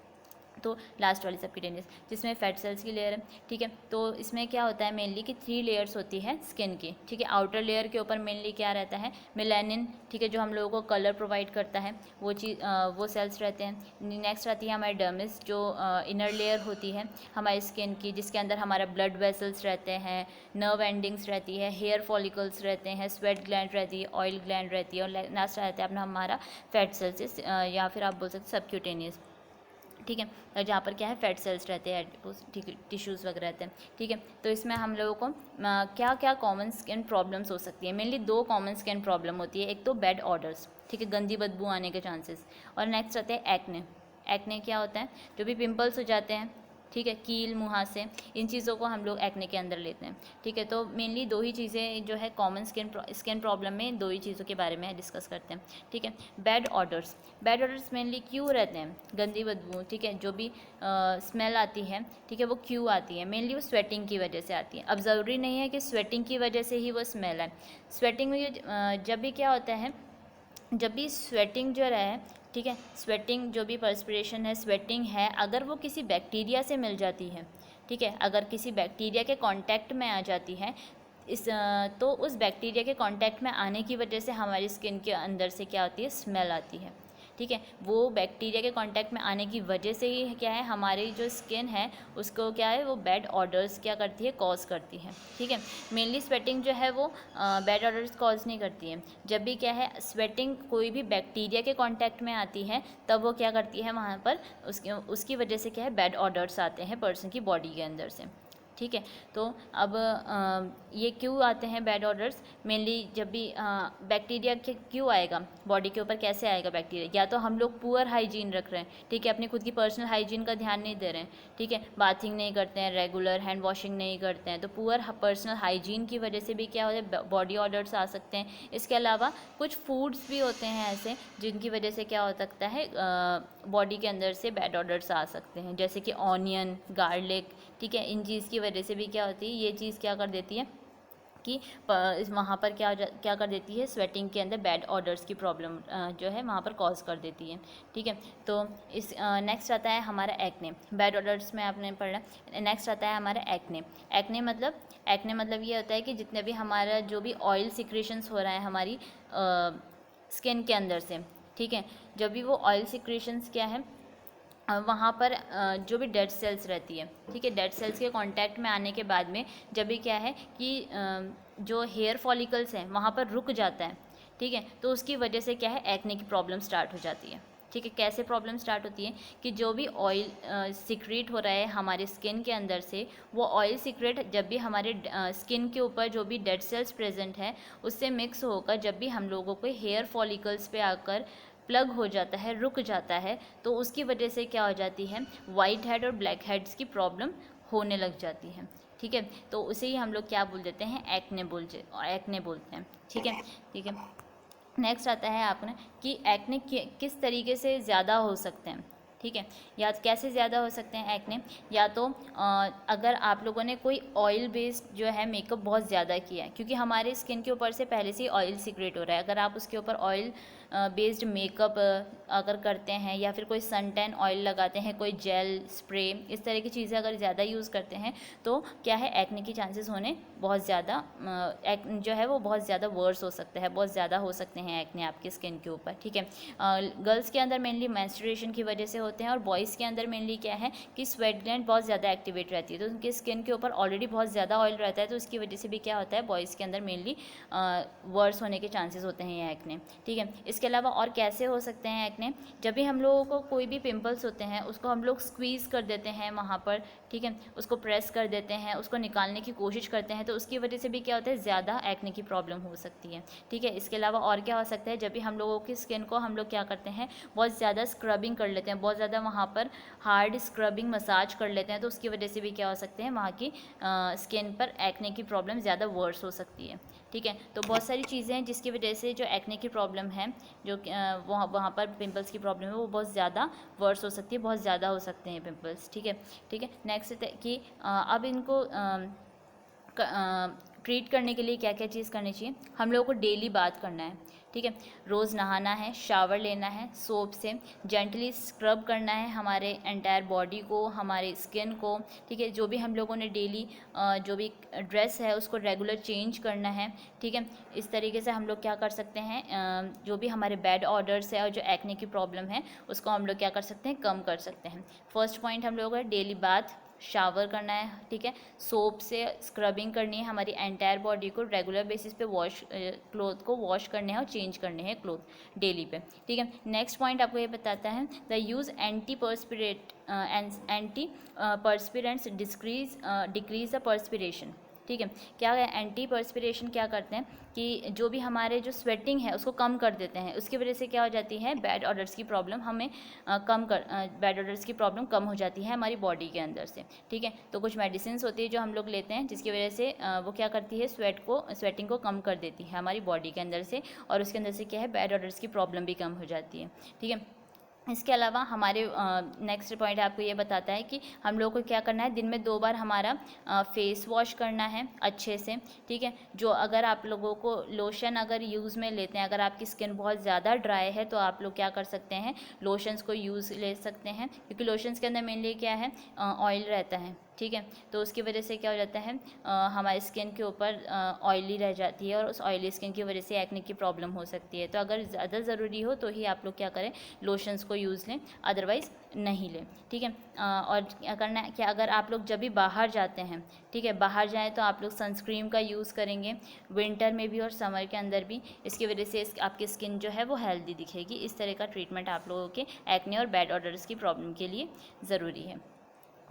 S1: तो लास्ट वाली सबक्यूटेनियस जिसमें फैट सेल्स की लेयर है, ठीक है। तो इसमें क्या होता है मेनली कि 3 लेयर्स होती है स्किन की, ठीक है। आउटर लेयर के ऊपर मेनली क्या रहता है, मेलानिन, ठीक है, जो हम लोगों को कलर प्रोवाइड करता है, वो चीज़ वो सेल्स रहते हैं। नेक्स्ट आती है हमारी डर्मिस, जो इनर लेयर होती है हमारी स्किन की, जिसके अंदर हमारा ब्लड वेसल्स रहते हैं, नर्व एंडिंग्स रहती है, हेयर फॉलिकल्स रहते हैं, स्वेट ग्लैंड रहती है, ऑयल ग्लैंड रहती है, और लास्ट रहता है अपना हमारा फैट सेल्स, या फिर आप बोल सकते हैं सबक्यूटेनियस, ठीक है, जहाँ पर क्या है फैट सेल्स रहते हैं, ठीक है, टिश्यूज़ वगैरह रहते हैं, ठीक है। तो इसमें हम लोगों को क्या क्या कॉमन स्किन प्रॉब्लम्स हो सकती है, मेनली 2 कॉमन स्किन प्रॉब्लम होती है। एक तो बैड ऑडर्स, ठीक है, गंदी बदबू आने के चांसेस, और नेक्स्ट आते हैं एक्ने। एक्ने क्या होता है, जो भी पिंपल्स हो जाते हैं, ठीक है, कील मुहासे, इन चीज़ों को हम लोग एक्ने के अंदर लेते हैं, ठीक है। तो मेनली 2 ही चीज़ें जो है कॉमन स्किन प्रॉब्लम में 2 ही चीज़ों के बारे में डिस्कस करते हैं, ठीक है। बैड ऑडर्स मेनली क्यों रहते हैं, गंदी बदबू, ठीक है, जो भी स्मेल आती है, ठीक है, वो क्यों आती है, मेनली वो स्वेटिंग की वजह से आती है। अब ज़रूरी नहीं है कि स्वेटिंग की वजह से ही वो स्मेल आए। स्वेटिंग में जब भी क्या होता है, जब भी स्वेटिंग जो रहे, ठीक है, स्वेटिंग जो भी पर्सपिरेशन है, स्वेटिंग है, अगर वो किसी बैक्टीरिया से मिल जाती है, ठीक है, अगर किसी बैक्टीरिया के कांटेक्ट में आ जाती है, तो उस बैक्टीरिया के कांटेक्ट में आने की वजह से हमारी स्किन के अंदर से क्या होती है, स्मेल आती है, ठीक है। वो बैक्टीरिया के कांटेक्ट में आने की वजह से ही क्या है, हमारी जो स्किन है उसको क्या है, वो बैड ऑडर्स क्या करती है, कॉज करती है, ठीक है। मेनली स्वेटिंग जो है वो बैड ऑडर्स कॉज नहीं करती है। जब भी क्या है स्वेटिंग कोई भी बैक्टीरिया के कांटेक्ट में आती है, तब वो क्या करती है, वहाँ पर उसकी वजह से क्या है, बैड ऑडर्स आते हैं पर्सन की बॉडी के अंदर से, ठीक है। तो अब ये क्यों आते हैं बैड ऑडर्स, मेनली जब भी बैक्टीरिया के क्यों आएगा बॉडी के ऊपर, कैसे आएगा बैक्टीरिया, या तो हम लोग पुअर हाइजीन रख रहे हैं, ठीक है, अपनी खुद की पर्सनल हाइजीन का ध्यान नहीं दे रहे हैं, ठीक है, बाथिंग नहीं करते हैं, रेगुलर हैंड वॉशिंग नहीं करते हैं, तो पुअर पर्सनल हाइजीन की वजह से भी क्या होता है, बॉडी ऑडर्स आ सकते हैं। इसके अलावा कुछ फूड्स भी होते हैं ऐसे जिनकी वजह से क्या हो सकता है, बॉडी के अंदर से बैड ऑडर्स आ सकते हैं, जैसे कि ऑनियन, गार्लिक, ठीक है, इन चीज़ की वजह से भी क्या होती है, ये चीज़ क्या कर देती है कि वहाँ पर क्या कर देती है, स्वेटिंग के अंदर बैड ऑडर्स की प्रॉब्लम जो है वहाँ पर कॉज कर देती है, ठीक है। तो इस नेक्स्ट आता है हमारा एक्ने, बैड ऑडर्स में आपने पढ़ा। नेक्स्ट आता है हमारा एक्ने। एक्ने मतलब ये होता है कि जितने भी हमारा जो भी ऑयल सिक्रेशंस हो रहा है हमारी स्किन के अंदर से, ठीक है, जब भी वो ऑयल सिक्रेशंस क्या है, वहाँ पर जो भी डेड सेल्स रहती है, ठीक है, डेड सेल्स के कांटेक्ट में आने के बाद में जब भी क्या है कि जो हेयर फॉलिकल्स हैं वहाँ पर रुक जाता है, ठीक है, तो उसकी वजह से क्या है, एक्ने की प्रॉब्लम स्टार्ट हो जाती है, ठीक है। कैसे प्रॉब्लम स्टार्ट होती है कि जो भी ऑयल सिक्रेट हो रहा है हमारे स्किन के अंदर से, वो ऑयल सिक्रेट जब भी हमारे स्किन के ऊपर जो भी डेड सेल्स प्रेजेंट है उससे मिक्स होकर जब भी हम लोगों को हेयर फॉलिकल्स पे आकर प्लग हो जाता है, रुक जाता है, तो उसकी वजह से क्या हो जाती है, वाइट हेड और ब्लैक हेड्स की प्रॉब्लम होने लग जाती है, ठीक है। तो उसे ही हम लोग क्या बोल देते हैं, एक्ने बोलते हैं, ठीक है, ठीक है। नेक्स्ट आता है आपने कि एक्ने किस तरीके से ज़्यादा हो सकते हैं, ठीक है, या कैसे ज़्यादा हो सकते हैं एक्ने, या तो अगर आप लोगों ने कोई ऑयल बेस्ड जो है मेकअप बहुत ज़्यादा किया है, क्योंकि हमारे स्किन के ऊपर से पहले से ही ऑयल सीक्रेट हो रहा है, अगर आप उसके ऊपर ऑयल बेस्ड मेकअप अगर करते हैं या फिर कोई सन टैन ऑयल लगाते हैं, कोई जेल स्प्रे, इस तरह की चीज़ें अगर ज़्यादा यूज़ करते हैं तो क्या है, एक्ने की चांसेस होने बहुत ज़्यादा जो है वो बहुत ज़्यादा वर्स हो सकता है, बहुत ज़्यादा हो सकते हैं एक्ने आपकी स्किन के ऊपर, ठीक है। गर्ल्स के अंदर मेनली मेंस्ट्रुएशन की वजह से होते हैं, और बॉयज़ के अंदर मेनली क्या है कि स्वेट ग्लैंड बहुत ज़्यादा एक्टिवेट रहती है, तो उनकी स्किन के ऊपर ऑलरेडी बहुत ज़्यादा ऑयल रहता है, तो उसकी वजह से भी क्या होता है, बॉयज़ के अंदर मेनली वर्स होने के चांसेस होते हैं ये एक्ने, ठीक है। इसके अलावा और कैसे हो सकते हैं एक्ने, जब भी हम लोगों को कोई भी पिंपल्स होते हैं उसको हम लोग स्क्वीज़ कर देते हैं वहाँ पर, ठीक है, उसको प्रेस कर देते हैं, उसको निकालने की कोशिश करते हैं, तो उसकी वजह से भी क्या होता है, ज़्यादा एक्ने की प्रॉब्लम हो सकती है, ठीक है। इसके अलावा और क्या हो सकता है, जब भी हम लोगों की स्किन को हम लोग क्या करते हैं, बहुत ज़्यादा स्क्रबिंग कर लेते हैं, बहुत ज़्यादा वहाँ पर हार्ड स्क्रबिंग मसाज कर लेते हैं, तो उसकी वजह से भी क्या हो सकते हैं, वहाँ की स्किन पर एक्ने की प्रॉब्लम ज़्यादा वर्स हो सकती है, ठीक है। तो बहुत सारी चीज़ें हैं जिसकी वजह से जो एक्ने की प्रॉब्लम है, जो वहाँ पर पिंपल्स की प्रॉब्लम है, वो बहुत ज़्यादा वर्स हो सकती है, बहुत ज़्यादा हो सकते हैं पिंपल्स। ठीक है, ठीक है। नेक्स्ट कि अब इनको ट्रीट करने के लिए क्या क्या चीज़ करनी चाहिए। हम लोगों को डेली बात करना है, ठीक है। रोज़ नहाना है, शावर लेना है, सोप से जेंटली स्क्रब करना है हमारे एंटायर बॉडी को, हमारे स्किन को, ठीक है। जो भी हम लोगों ने डेली जो भी ड्रेस है उसको रेगुलर चेंज करना है, ठीक है। इस तरीके से हम लोग क्या कर सकते हैं, जो भी हमारे बैड ऑर्डर्स है और जो एक्ने की प्रॉब्लम है उसको हम लोग क्या कर सकते हैं, कम कर सकते हैं। फर्स्ट पॉइंट हम लोगों का डेली बाथ, शावर करना है, ठीक है। सोप से स्क्रबिंग करनी है हमारी एंटायर बॉडी को, रेगुलर बेसिस पे वॉश क्लोथ को वॉश करने हैं और चेंज करने हैं क्लोथ डेली पे, ठीक है। नेक्स्ट पॉइंट आपको ये बताता है the use anti perspirants decrease the perspiration, ठीक है। क्या है एंटी पर्सपिरेशन, क्या करते हैं कि जो भी हमारे जो स्वेटिंग है उसको कम कर देते हैं। उसकी वजह से क्या हो जाती है, बैड ऑर्डर्स की प्रॉब्लम हमें बैड ऑर्डर्स की प्रॉब्लम कम हो जाती है हमारी बॉडी के अंदर से, ठीक है। तो कुछ मेडिसिन होती है जो हम लोग लेते हैं जिसकी वजह से वो क्या करती है, स्वेटिंग को कम कर देती है हमारी बॉडी के अंदर से, और उसके अंदर से क्या है, बैड ऑर्डर्स की प्रॉब्लम भी कम हो जाती है, ठीक है। इसके अलावा हमारे नेक्स्ट पॉइंट आपको ये बताता है कि हम लोगों को क्या करना है, दिन में 2 बार हमारा फेस वॉश करना है अच्छे से, ठीक है। जो अगर आप लोगों को लोशन अगर यूज़ में लेते हैं, अगर आपकी स्किन बहुत ज़्यादा ड्राई है तो आप लोग क्या कर सकते हैं, लोशंस को यूज़ ले सकते हैं, क्योंकि लोशंस के अंदर मेनली क्या है, ऑयल रहता है, ठीक है। तो उसकी वजह से क्या हो जाता है, हमारी स्किन के ऊपर ऑयली रह जाती है और उस ऑयली स्किन की वजह से एक्ने की प्रॉब्लम हो सकती है। तो अगर ज़्यादा ज़रूरी हो तो ही आप लोग क्या करें, लोशंस को यूज़ लें, अदरवाइज़ नहीं लें, ठीक है। और क्या करना है कि अगर आप लोग जब भी बाहर जाते हैं, ठीक है, बाहर जाएँ तो आप लोग सनस्क्रीन का यूज़ करेंगे, विंटर में भी और समर के अंदर भी। इसकी वजह से आपकी स्किन जो है वो हेल्दी दिखेगी। इस तरह का ट्रीटमेंट आप लोगों के एक्ने और बैड ऑर्डर्स की प्रॉब्लम के लिए ज़रूरी है,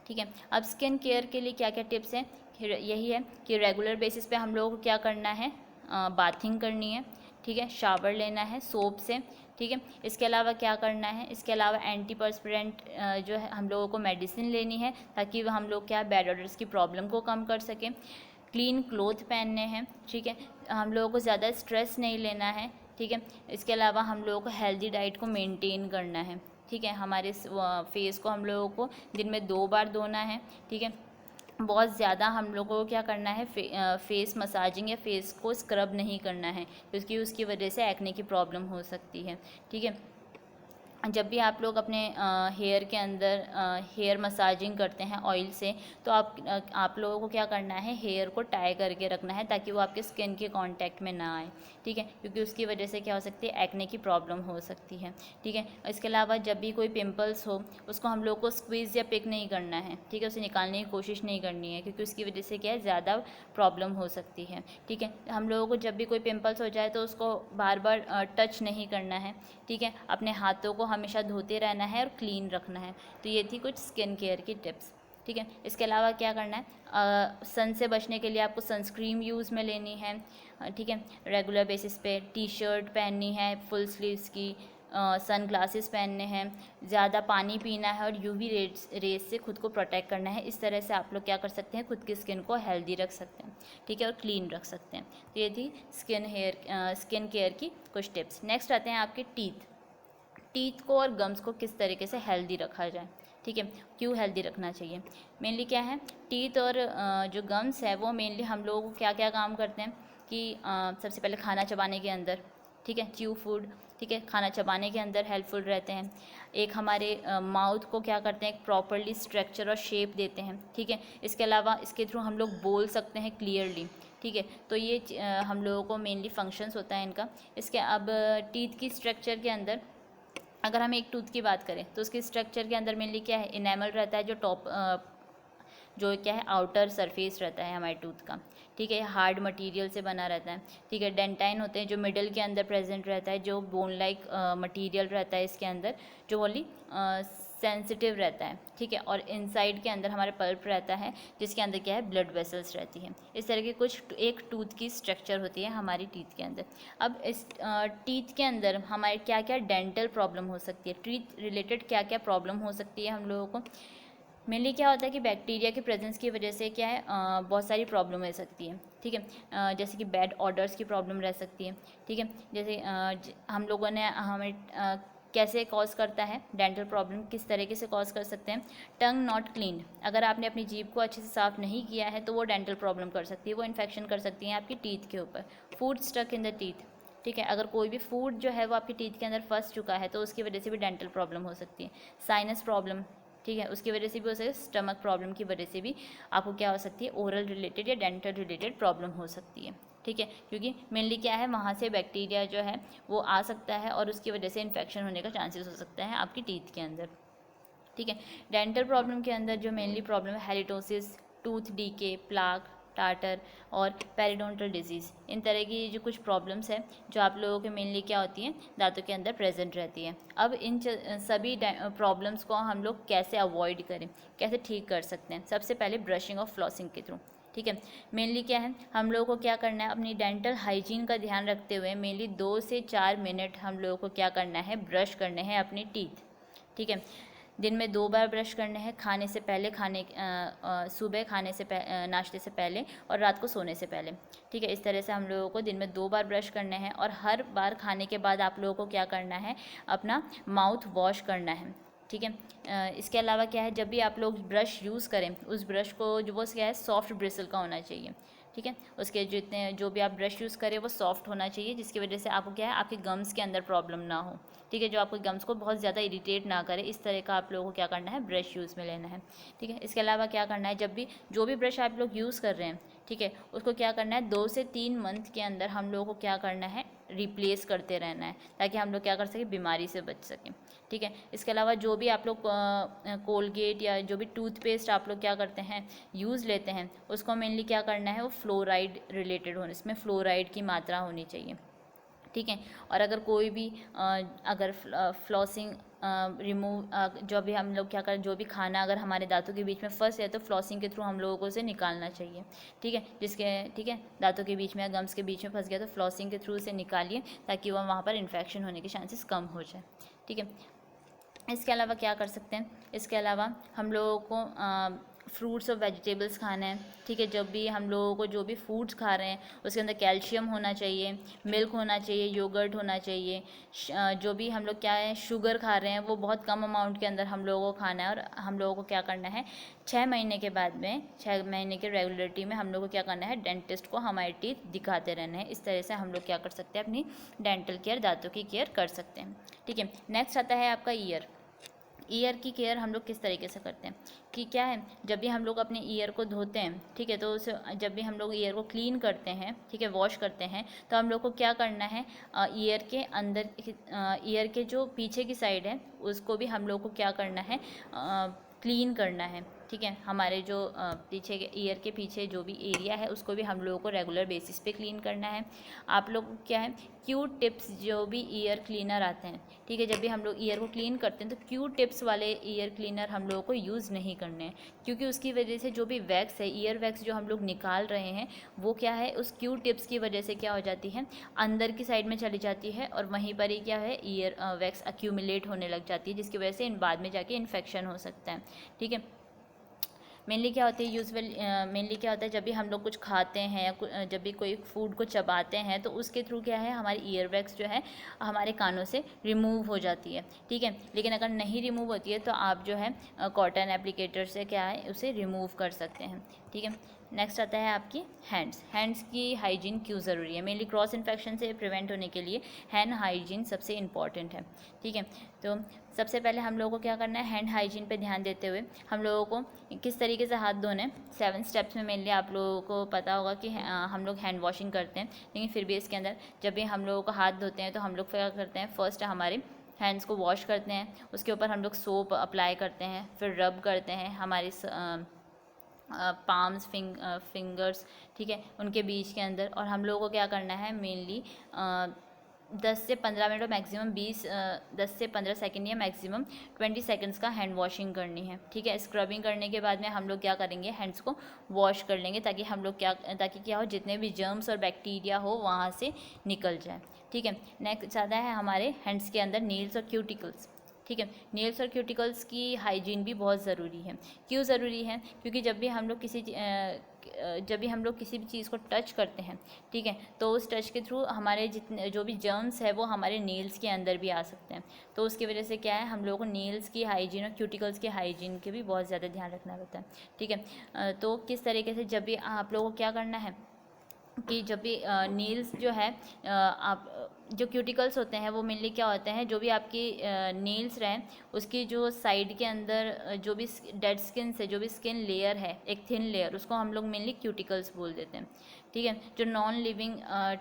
S1: ठीक है। अब स्किन केयर के लिए क्या क्या टिप्स हैं, यही है कि रेगुलर बेसिस पे हम लोगों को क्या करना है, बाथिंग करनी है, ठीक है, शावर लेना है सोप से, ठीक है। इसके अलावा क्या करना है, इसके अलावा एंटी पर्सपिरेंट जो है हम लोगों को मेडिसिन लेनी है ताकि हम लोग क्या बैड ऑर्डर्स की प्रॉब्लम को कम कर सकें। क्लीन क्लोथ पहनने हैं, ठीक है। हम लोगों को ज़्यादा स्ट्रेस नहीं लेना है, ठीक है। इसके अलावा हम लोगों को हेल्दी डाइट को मेंटेन करना है, ठीक है। हमारे फेस को हम लोगों को दिन में 2 बार धोना है, ठीक है। बहुत ज़्यादा हम लोगों को क्या करना है, फेस मसाजिंग या फेस को स्क्रब नहीं करना है, क्योंकि उसकी वजह से एक्ने की प्रॉब्लम हो सकती है, ठीक है। जब भी आप लोग अपने हेयर के अंदर हेयर मसाजिंग करते हैं ऑयल से, तो आप लोगों को क्या करना है, हेयर को टाई करके रखना है ताकि वो आपके स्किन के कांटेक्ट में ना आए, ठीक है, क्योंकि उसकी वजह से क्या हो सकती है, एक्ने की प्रॉब्लम हो सकती है, ठीक है। इसके अलावा जब भी कोई पिंपल्स हो उसको हम लोग को स्क्वीज़ या पिक नहीं करना है, ठीक है, उसे निकालने की कोशिश नहीं करनी है, क्योंकि उसकी वजह से क्या है, ज़्यादा प्रॉब्लम हो सकती है, ठीक है। हम लोगों को जब भी कोई पिंपल्स हो जाए तो उसको बार बार टच नहीं करना है, ठीक है। अपने हाथों को हमेशा धोते रहना है और क्लीन रखना है। तो ये थी कुछ स्किन केयर की टिप्स, ठीक है। इसके अलावा क्या करना है, सन से बचने के लिए आपको सनस्क्रीन यूज़ में लेनी है, ठीक है, रेगुलर बेसिस पे। टी शर्ट पहननी है फुल स्लीव्स की, सन ग्लासेस पहनने हैं, ज़्यादा पानी पीना है और यूवी रेज से खुद को प्रोटेक्ट करना है। इस तरह से आप लोग क्या कर सकते हैं, खुद की स्किन को हेल्दी रख सकते हैं, ठीक है, और क्लीन रख सकते हैं। तो ये थी स्किन केयर की कुछ टिप्स। नेक्स्ट आते हैं आपके टीथ को और गम्स को किस तरीके से हेल्दी रखा जाए, ठीक है, क्यों हेल्दी रखना चाहिए। मेनली क्या है, टीथ और जो गम्स है वो मेनली हम लोगों को क्या क्या काम करते हैं कि सबसे पहले खाना चबाने के अंदर, ठीक है, च्यू फूड, ठीक है, खाना चबाने के अंदर हेल्पफुल रहते हैं। एक हमारे माउथ को क्या करते हैं, एक प्रॉपरली स्ट्रक्चर और शेप देते हैं, ठीक है। इसके अलावा इसके थ्रू हम लोग बोल सकते हैं क्लियरली, ठीक है। तो ये हम लोगों को मेनली फंक्शंस होता है इनका। इसके अब टीथ की स्ट्रक्चर के अंदर अगर हम एक टूथ की बात करें तो उसके स्ट्रक्चर के अंदर मेनली क्या है, इनेमल रहता है, जो क्या है, आउटर सरफेस रहता है हमारे टूथ का, ठीक है, हार्ड मटेरियल से बना रहता है, ठीक है। डेंटाइन होते हैं जो मिडल के अंदर प्रेजेंट रहता है, जो बोन लाइक मटेरियल रहता है इसके अंदर, जो ओनली सेंसिटिव रहता है, ठीक है। और इनसाइड के अंदर हमारे पल्प रहता है जिसके अंदर क्या है, ब्लड वेसल्स रहती हैं। इस तरह की एक टूथ की स्ट्रक्चर होती है हमारी टीथ के अंदर। अब इस टीथ के अंदर हमारे क्या क्या डेंटल प्रॉब्लम हो सकती है, टीथ रिलेटेड क्या क्या प्रॉब्लम हो सकती है हम लोगों को। मेनली क्या होता है कि बैक्टीरिया के प्रेजेंस की वजह से क्या है बहुत सारी प्रॉब्लम हो सकती है, ठीक है। जैसे कि बैड ऑडर्स की प्रॉब्लम रह सकती है, ठीक है। जैसे हम लोगों ने हमें कैसे कॉज करता है डेंटल प्रॉब्लम, किस तरीके से कॉज कर सकते हैं। टंग नॉट क्लीन, अगर आपने अपनी जीभ को अच्छे से साफ़ नहीं किया है तो वो डेंटल प्रॉब्लम कर सकती है, वो इन्फेक्शन कर सकती है आपकी टीथ के ऊपर। Food stuck in the teeth, ठीक है, अगर कोई भी फूड जो है वो आपकी टीथ के अंदर फंस चुका है तो उसकी वजह से भी डेंटल प्रॉब्लम हो सकती है। साइनस प्रॉब्लम, ठीक है, उसकी वजह से भी हो सकती है। स्टमक प्रॉब्लम की वजह से भी आपको क्या हो सकती है, ओरल रिलेटेड या डेंटल रिलेटेड प्रॉब्लम हो सकती है, ठीक है। क्योंकि मेनली क्या है, वहाँ से बैक्टीरिया जो है वो आ सकता है और उसकी वजह से इन्फेक्शन होने का चांसेस हो सकता है आपकी टीथ के अंदर, ठीक है। डेंटल प्रॉब्लम के अंदर जो मेनली प्रॉब्लम है halitosis, tooth decay, plaque, tartar और पेरिडोंटल डिजीज़, इन तरह की जो कुछ प्रॉब्लम्स है जो आप लोगों के मेनली क्या होती हैं, दांतों के अंदर प्रेजेंट रहती है। अब इन सभी प्रॉब्लम्स को हम लोग कैसे अवॉइड करें, कैसे ठीक कर सकते हैं। सबसे पहले ब्रशिंग और फ्लॉसिंग के थ्रू, ठीक है। मेनली क्या है, हम लोगों को क्या करना है, अपनी डेंटल हाइजीन का ध्यान रखते हुए मेनली 2 से 4 मिनट हम लोगों को क्या करना है, ब्रश करने हैं अपनी टीथ, ठीक है। दिन में 2 बार ब्रश करने हैं, खाने से पहले, सुबह खाने से नाश्ते से पहले और रात को सोने से पहले, ठीक है। इस तरह से हम लोगों को दिन में 2 बार ब्रश करने हैं और हर बार खाने के बाद आप लोगों को क्या करना है, अपना माउथ वॉश करना है, ठीक है। इसके अलावा क्या है, जब भी आप लोग ब्रश यूज़ करें उस ब्रश को जो वो क्या है सॉफ्ट ब्रिसल का होना चाहिए, ठीक है। उसके जितने जो भी आप ब्रश यूज़ करें वो सॉफ्ट होना चाहिए, जिसकी वजह से आपको क्या है, आपके गम्स के अंदर प्रॉब्लम ना हो, ठीक है, जो आपके गम्स को बहुत ज़्यादा इरिटेट ना करे। इस तरह का आप लोगों को क्या करना है, ब्रश यूज़ में लेना है, ठीक है। इसके अलावा क्या करना है, जब भी जो भी ब्रश आप लोग यूज़ कर रहे हैं, ठीक है, उसको क्या करना है, 2 से 3 मंथ के अंदर हम लोगों को क्या करना है, रिप्लेस करते रहना है, ताकि हम लोग क्या कर सकें, बीमारी से बच सकें, ठीक है। इसके अलावा जो भी आप लोग कोलगेट या जो भी टूथपेस्ट आप लोग क्या करते हैं, यूज़ लेते हैं, उसको मेनली क्या करना है, वो फ्लोराइड रिलेटेड होने, इसमें फ्लोराइड की मात्रा होनी चाहिए, ठीक है। और अगर कोई भी अगर फ्लॉसिंग रिमूव जो भी हम लोग क्या करें, जो भी खाना अगर हमारे दांतों के बीच में फंस है तो फ्लॉसिंग के थ्रू हम लोगों को उसे निकालना चाहिए, ठीक है। ठीक है, दांतों के बीच में, गम्स के बीच में फंस गया तो फ्लॉसिंग के थ्रू उसे निकालिए, ताकि वहाँ पर इन्फेक्शन होने के चांसेस कम हो जाए, ठीक है। इसके अलावा क्या कर सकते हैं, इसके अलावा हम लोगों को फ्रूट्स और वेजिटेबल्स खाना है, ठीक है। जब भी हम लोगों को जो भी फूड्स खा रहे हैं उसके अंदर कैल्शियम होना चाहिए, मिल्क होना चाहिए, योगर्ट होना चाहिए। जो भी हम लोग क्या है शुगर खा रहे हैं वो बहुत कम अमाउंट के अंदर हम लोगों को खाना है। और हम लोगों को क्या करना है, 6 महीने के बाद में, 6 महीने के रेगुलरिटी में हम लोग को क्या करना है, डेंटिस्ट को हमारी टीथ दिखाते रहना है। इस तरह से हम लोग क्या कर सकते हैं, अपनी डेंटल केयर, दांतों की केयर कर सकते हैं, ठीक है। नेक्स्ट आता है आपका ईयर की केयर हम लोग किस तरीके से करते हैं, कि क्या है, जब भी हम लोग अपने ईयर को धोते हैं, ठीक है, तो उसे जब भी हम लोग ईयर को क्लीन करते हैं, ठीक है, वॉश करते हैं, तो हम लोग को क्या करना है, ईयर के अंदर, ईयर के जो पीछे की साइड है उसको भी हम लोग को क्या करना है, क्लीन करना है, ठीक है। हमारे जो पीछे के ईयर के पीछे जो भी एरिया है उसको भी हम लोगों को रेगुलर बेसिस पे क्लीन करना है। आप लोग क्या है, क्यू टिप्स जो भी ईयर क्लीनर आते हैं, ठीक है, जब भी हम लोग ईयर को क्लीन करते हैं तो क्यू टिप्स वाले ईयर क्लीनर हम लोगों को यूज़ नहीं करने हैं, क्योंकि उसकी वजह से जो भी वैक्स है, ईयर वैक्स जो हम लोग निकाल रहे हैं, वो क्या है, उस क्यू टिप्स की वजह से क्या हो जाती है, अंदर की साइड में चली जाती है और वहीं पर ही क्या है, ईयर वैक्स अक्यूमुलेट होने लग जाती है, जिसकी वजह से बाद में जाके इन्फेक्शन हो सकता है, ठीक है। मेनली क्या होती है, मेनली क्या होता है, जब भी हम लोग कुछ खाते हैं या जब भी कोई फूड को चबाते हैं तो उसके थ्रू क्या है, हमारी ईयर वैक्स जो है हमारे कानों से रिमूव हो जाती है, ठीक है। लेकिन अगर नहीं रिमूव होती है तो आप जो है कॉटन एप्लीकेटर से क्या है उसे रिमूव कर सकते हैं, ठीक है। नेक्स्ट आता है आपकी हैंड्स की हाइजीन क्यों ज़रूरी है। मेनली क्रॉस इन्फेक्शन से प्रिवेंट होने के लिए हैंड हाइजीन सबसे इम्पॉर्टेंट है, ठीक है। तो सबसे पहले हम लोगों को क्या करना है, हैंड हाइजीन पे ध्यान देते हुए हम लोगों को किस तरीके से हाथ धोने, 7 स्टेप्स में मेनली आप लोगों को पता होगा कि हम लोग हैंड वॉशिंग करते हैं, लेकिन फिर भी इसके अंदर जब भी हम लोगों को हाथ धोते हैं तो हम लोग क्या करते हैं, फर्स्ट हमारे हैंड्स को वॉश करते हैं, उसके ऊपर हम लोग सोप अप्लाई करते हैं, फिर रब करते हैं हमारी पाम्स, फिंगर्स, ठीक है, उनके बीच के अंदर। और हम लोगों को क्या करना है, मेनली 10 से 15 मिनट और मैक्सिमम 10 से 15 सेकंड या मैक्सिमम 20 सेकंड्स का हैंड वॉशिंग करनी है, ठीक है। स्क्रबिंग करने के बाद में हम लोग क्या करेंगे, हैंड्स को वॉश कर लेंगे, ताकि क्या हो, जितने भी जर्म्स और बैक्टीरिया हो वहाँ से निकल जाए, ठीक है। नेक्स्ट आता है हमारे हैंड्स के अंदर नील्स और क्यूटिकल्स, ठीक है। नेल्स और क्यूटिकल्स की हाइजीन भी बहुत ज़रूरी है। क्यों ज़रूरी है? क्योंकि जब भी हम लोग किसी भी चीज़ को टच करते हैं, ठीक है, तो उस टच के थ्रू हमारे जितने जो भी जर्म्स है वो हमारे नेल्स के अंदर भी आ सकते हैं। तो उसकी वजह से क्या है, हम लोगों को नेल्स की हाइजीन और क्यूटिकल्स की हाइजीन के भी बहुत ज़्यादा ध्यान रखना पड़ता है, ठीक है। तो किस तरीके से जब भी आप लोगों को क्या करना है कि जब भी नील्स जो है आप जो क्यूटिकल्स होते हैं वो मेनली क्या होते हैं, जो भी आपकी नील्स रहें उसकी जो साइड के अंदर जो भी डेड स्किन से जो भी स्किन लेयर है, एक थिन लेयर, उसको हम लोग मेनली क्यूटिकल्स बोल देते हैं, ठीक है। जो नॉन लिविंग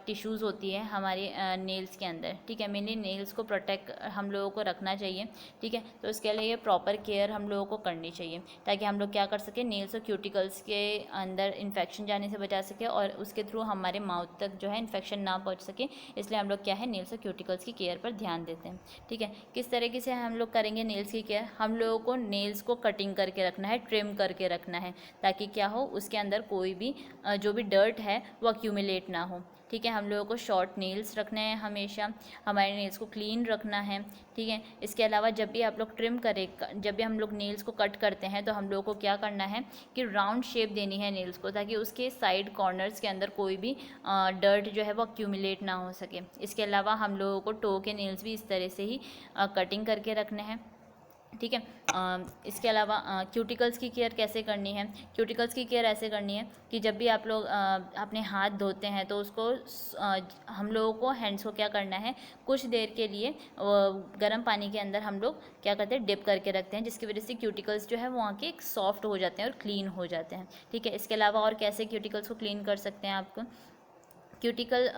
S1: टिश्यूज़ होती है हमारे नेल्स के अंदर, ठीक है, मेनली नेल्स को प्रोटेक्ट हम लोगों को रखना चाहिए, ठीक है। तो उसके लिए प्रॉपर केयर हम लोगों को करनी चाहिए ताकि हम लोग क्या कर सकें, नेल्स और क्यूटिकल्स के अंदर इन्फेक्शन जाने से बचा सके और उसके थ्रू हमारे माउथ तक जो है इन्फेक्शन ना पहुंच सके। इसलिए हम लोग क्या है, नेल्स और क्यूटिकल्स की केयर पर ध्यान देते हैं, ठीक है। किस तरीके से हम लोग करेंगे नेल्स की केयर? हम लोगों को नेल्स को कटिंग करके रखना है, ट्रिम करके रखना है, ताकि क्या हो, उसके अंदर कोई भी जो भी डर्ट है वो अक्यूमुलेट ना हो, ठीक है। हम लोगों को शॉर्ट नेल्स रखने हैं, हमेशा हमारे नेल्स को क्लीन रखना है, ठीक है। इसके अलावा जब भी आप लोग जब भी हम लोग नेल्स को कट करते हैं तो हम लोगों को क्या करना है कि राउंड शेप देनी है नेल्स को, ताकि उसके साइड कॉर्नर्स के अंदर कोई भी डर्ट जो है वो अक्यूमुलेट ना हो सके। इसके अलावा हम लोगों को टो के नेल्स भी इस तरह से ही कटिंग करके रखने हैं, ठीक है। इसके अलावा क्यूटिकल्स की केयर कैसे करनी है? क्यूटिकल्स की केयर ऐसे करनी है कि जब भी आप लोग अपने हाथ धोते हैं तो उसको हम लोगों को हैंड्स को क्या करना है, कुछ देर के लिए गर्म पानी के अंदर हम लोग क्या करते हैं, डिप करके रखते हैं, जिसकी वजह से क्यूटिकल्स जो है वो वहाँ के सॉफ्ट हो जाते हैं और क्लीन हो जाते हैं, ठीक है। इसके अलावा और कैसे क्यूटिकल्स को क्लीन कर सकते हैं आपको, क्यूटिकल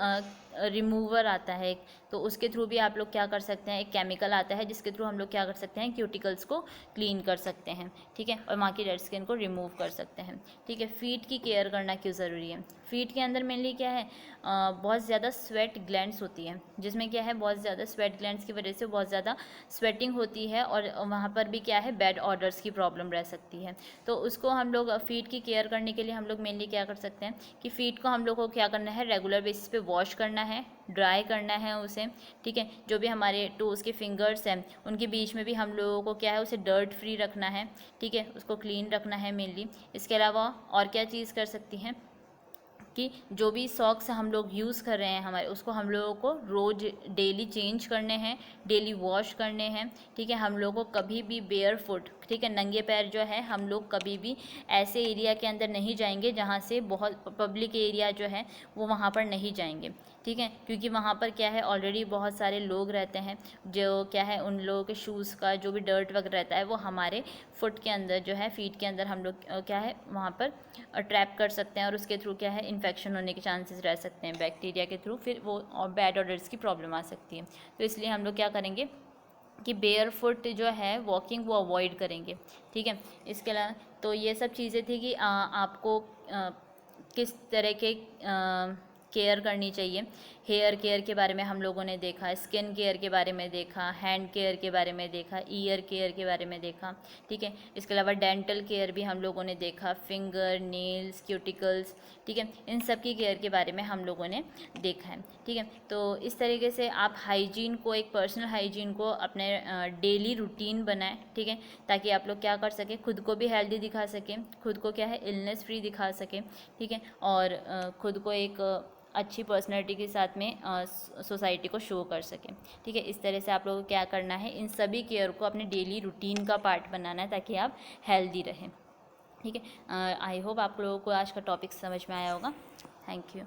S1: रिमूवर आता है एक, तो उसके थ्रू भी आप लोग क्या कर सकते हैं, एक केमिकल आता है जिसके थ्रू हम लोग क्या कर सकते हैं, क्यूटिकल्स को क्लीन कर सकते हैं, ठीक है, और वहाँ की डेड स्किन को रिमूव कर सकते हैं, ठीक है। फीट की केयर करना क्यों ज़रूरी है? फीट के अंदर मेनली क्या है, बहुत ज़्यादा स्वेट ग्लैंड्स होती है, जिसमें क्या है, बहुत ज़्यादा स्वेट ग्लैंड्स की वजह से बहुत ज़्यादा स्वेटिंग होती है और वहाँ पर भी क्या है, बैड ऑर्डर्स की प्रॉब्लम रह सकती है। तो उसको हम लोग फीट की केयर करने के लिए हम लोग मेनली क्या कर सकते हैं कि फीट को हम लोग को क्या करना है, रेगुलर बेसिस पे वॉश करना है, ड्राई करना है उसे, ठीक है। जो भी हमारे टोज़ के फिंगर्स हैं उनके बीच में भी हम लोगों को क्या है, उसे डर्ट फ्री रखना है, ठीक है, उसको क्लीन रखना है मेनली। इसके अलावा और क्या चीज़ कर सकती हैं कि जो भी सॉक्स हम लोग यूज़ कर रहे हैं हमारे, उसको हम लोगों को रोज़ डेली चेंज करने हैं, डेली वॉश करने हैं, ठीक है। हम लोगों को कभी भी बेयर फुट, ठीक है, नंगे पैर जो है हम लोग कभी भी ऐसे एरिया के अंदर नहीं जाएंगे जहाँ से बहुत पब्लिक एरिया जो है वो वहाँ पर नहीं जाएंगे, ठीक है, क्योंकि वहाँ पर क्या है, ऑलरेडी बहुत सारे लोग रहते हैं जो क्या है, उन लोगों के शूज़ का जो भी डर्ट वगैरह रहता है वो हमारे फुट के अंदर जो है, फीट के अंदर हम लोग क्या है वहाँ पर ट्रैप कर सकते हैं और उसके थ्रू क्या है, इन्फेक्शन होने के चांसेस रह सकते हैं बैक्टीरिया के थ्रू, फिर वो बैड ऑर्डर्स की प्रॉब्लम आ सकती है। तो इसलिए हम लोग क्या करेंगे कि बेयर फुट जो है वॉकिंग वो अवॉइड करेंगे, ठीक है। इसके अलावा तो ये सब चीज़ें थी कि आपको किस तरह के केयर करनी चाहिए। हेयर केयर के बारे में हम लोगों ने देखा, स्किन केयर के बारे में देखा, हैंड केयर के बारे में देखा, ईयर केयर के बारे में देखा, ठीक है। इसके अलावा डेंटल केयर भी हम लोगों ने देखा, फिंगर, नेल्स, क्यूटिकल्स, ठीक है, इन सब की केयर के बारे में हम लोगों ने देखा है, ठीक है। तो इस तरीके से आप हाइजीन को, एक पर्सनल हाइजीन को अपने डेली रूटीन बनाएं, ठीक है, ताकि आप लोग क्या कर सकें, खुद को भी हेल्दी दिखा सकें, खुद को क्या है, इलनेस फ्री दिखा सकें, ठीक है, और खुद को एक अच्छी पर्सनैलिटी के साथ में सोसाइटी को शो कर सकें, ठीक है। इस तरह से आप लोगों को क्या करना है, इन सभी केयर को अपने डेली रूटीन का पार्ट बनाना है ताकि आप हेल्दी रहें, ठीक है। आई होप आप लोगों को आज का टॉपिक समझ में आया होगा। Thank you.